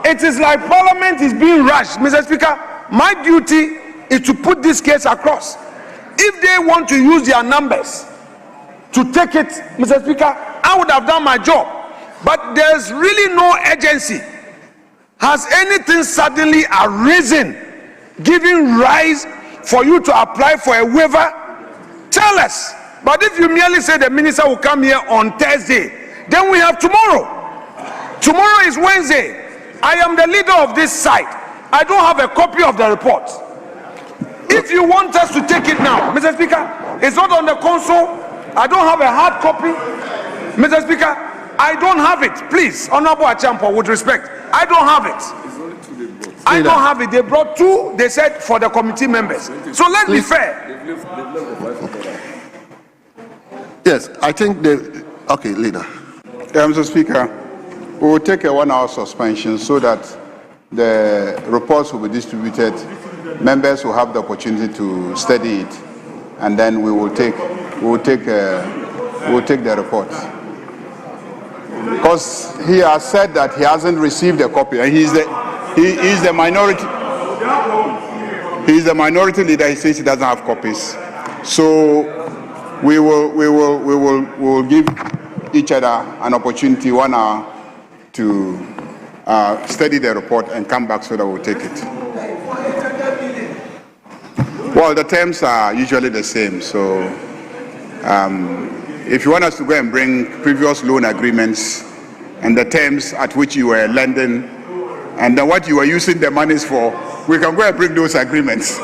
it is like Parliament is being rushed. Mr. Speaker, my duty is to put this case across. If they want to use their numbers to take it, Mr. Speaker, I would have done my job. But there's really no urgency. Has anything suddenly arisen, giving rise for you to apply for a waiver? Tell us. But if you merely say the minister will come here on Thursday, then we have tomorrow. Tomorrow is Wednesday. I am the leader of this site. I don't have a copy of the report. If you want us to take it now, Mr. Speaker, it's not on the console. I don't have a hard copy. Mr. Speaker, I don't have it. Please, Honorable Achampo, with respect, I don't have it. I don't have it. They brought two, they said, for the committee members. So let's be fair. Yes, I think okay, leader. Mr. Speaker, we will take a 1-hour suspension so that the reports will be distributed. Members will have the opportunity to study it, and then we will take the reports. Because he has said that he hasn't received a copy, and he is the minority. He is the minority leader. He says he doesn't have copies. So we will give each other an opportunity 1 hour to study the report and come back so that we'll take it. Well, the terms are usually the same. So if you want us to go and bring previous loan agreements and the terms at which you were lending and then what you were using the monies for, we can go and bring those agreements.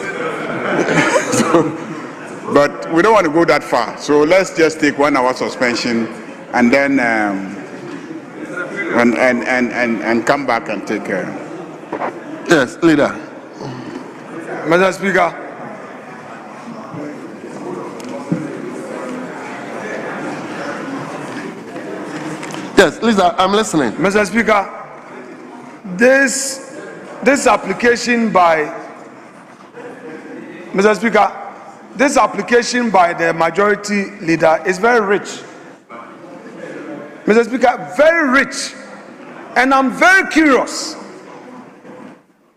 But we don't want to go that far. So let's just take 1 hour suspension and then and come back and take care. Yes, leader. Mr. Speaker. Yes, Lisa, I'm listening. Mr. Speaker, this application by Mr. Speaker, this application by the majority leader is very rich. Mr. Speaker, very rich. And I'm very curious.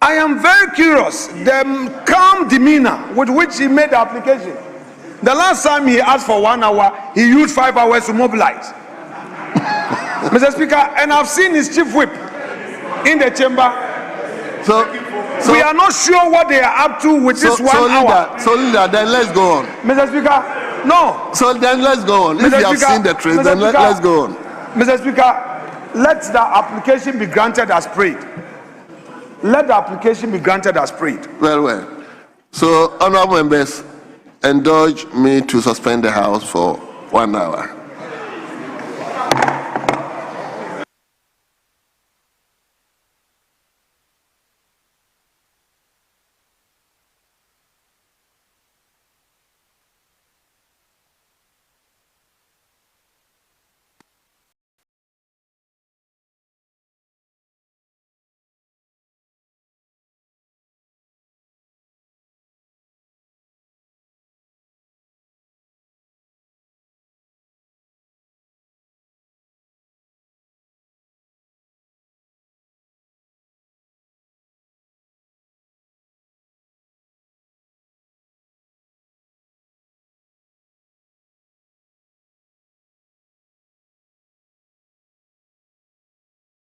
I am very curious the calm demeanor with which he made the application. The last time he asked for 1 hour, he used 5 hours to mobilize. Mr. Speaker, and I've seen his chief whip in the chamber. So we are not sure what they are up to with this 1 hour. So leader, then let's go on. Mr. Speaker, no. So then let's go on. Mr. If you have Speaker, seen the trace, Mr. then Speaker, let's go on. Mr. Speaker, let the application be granted as prayed. Let the application be granted as prayed. Well. So, honorable members, indulge me to suspend the House for 1 hour.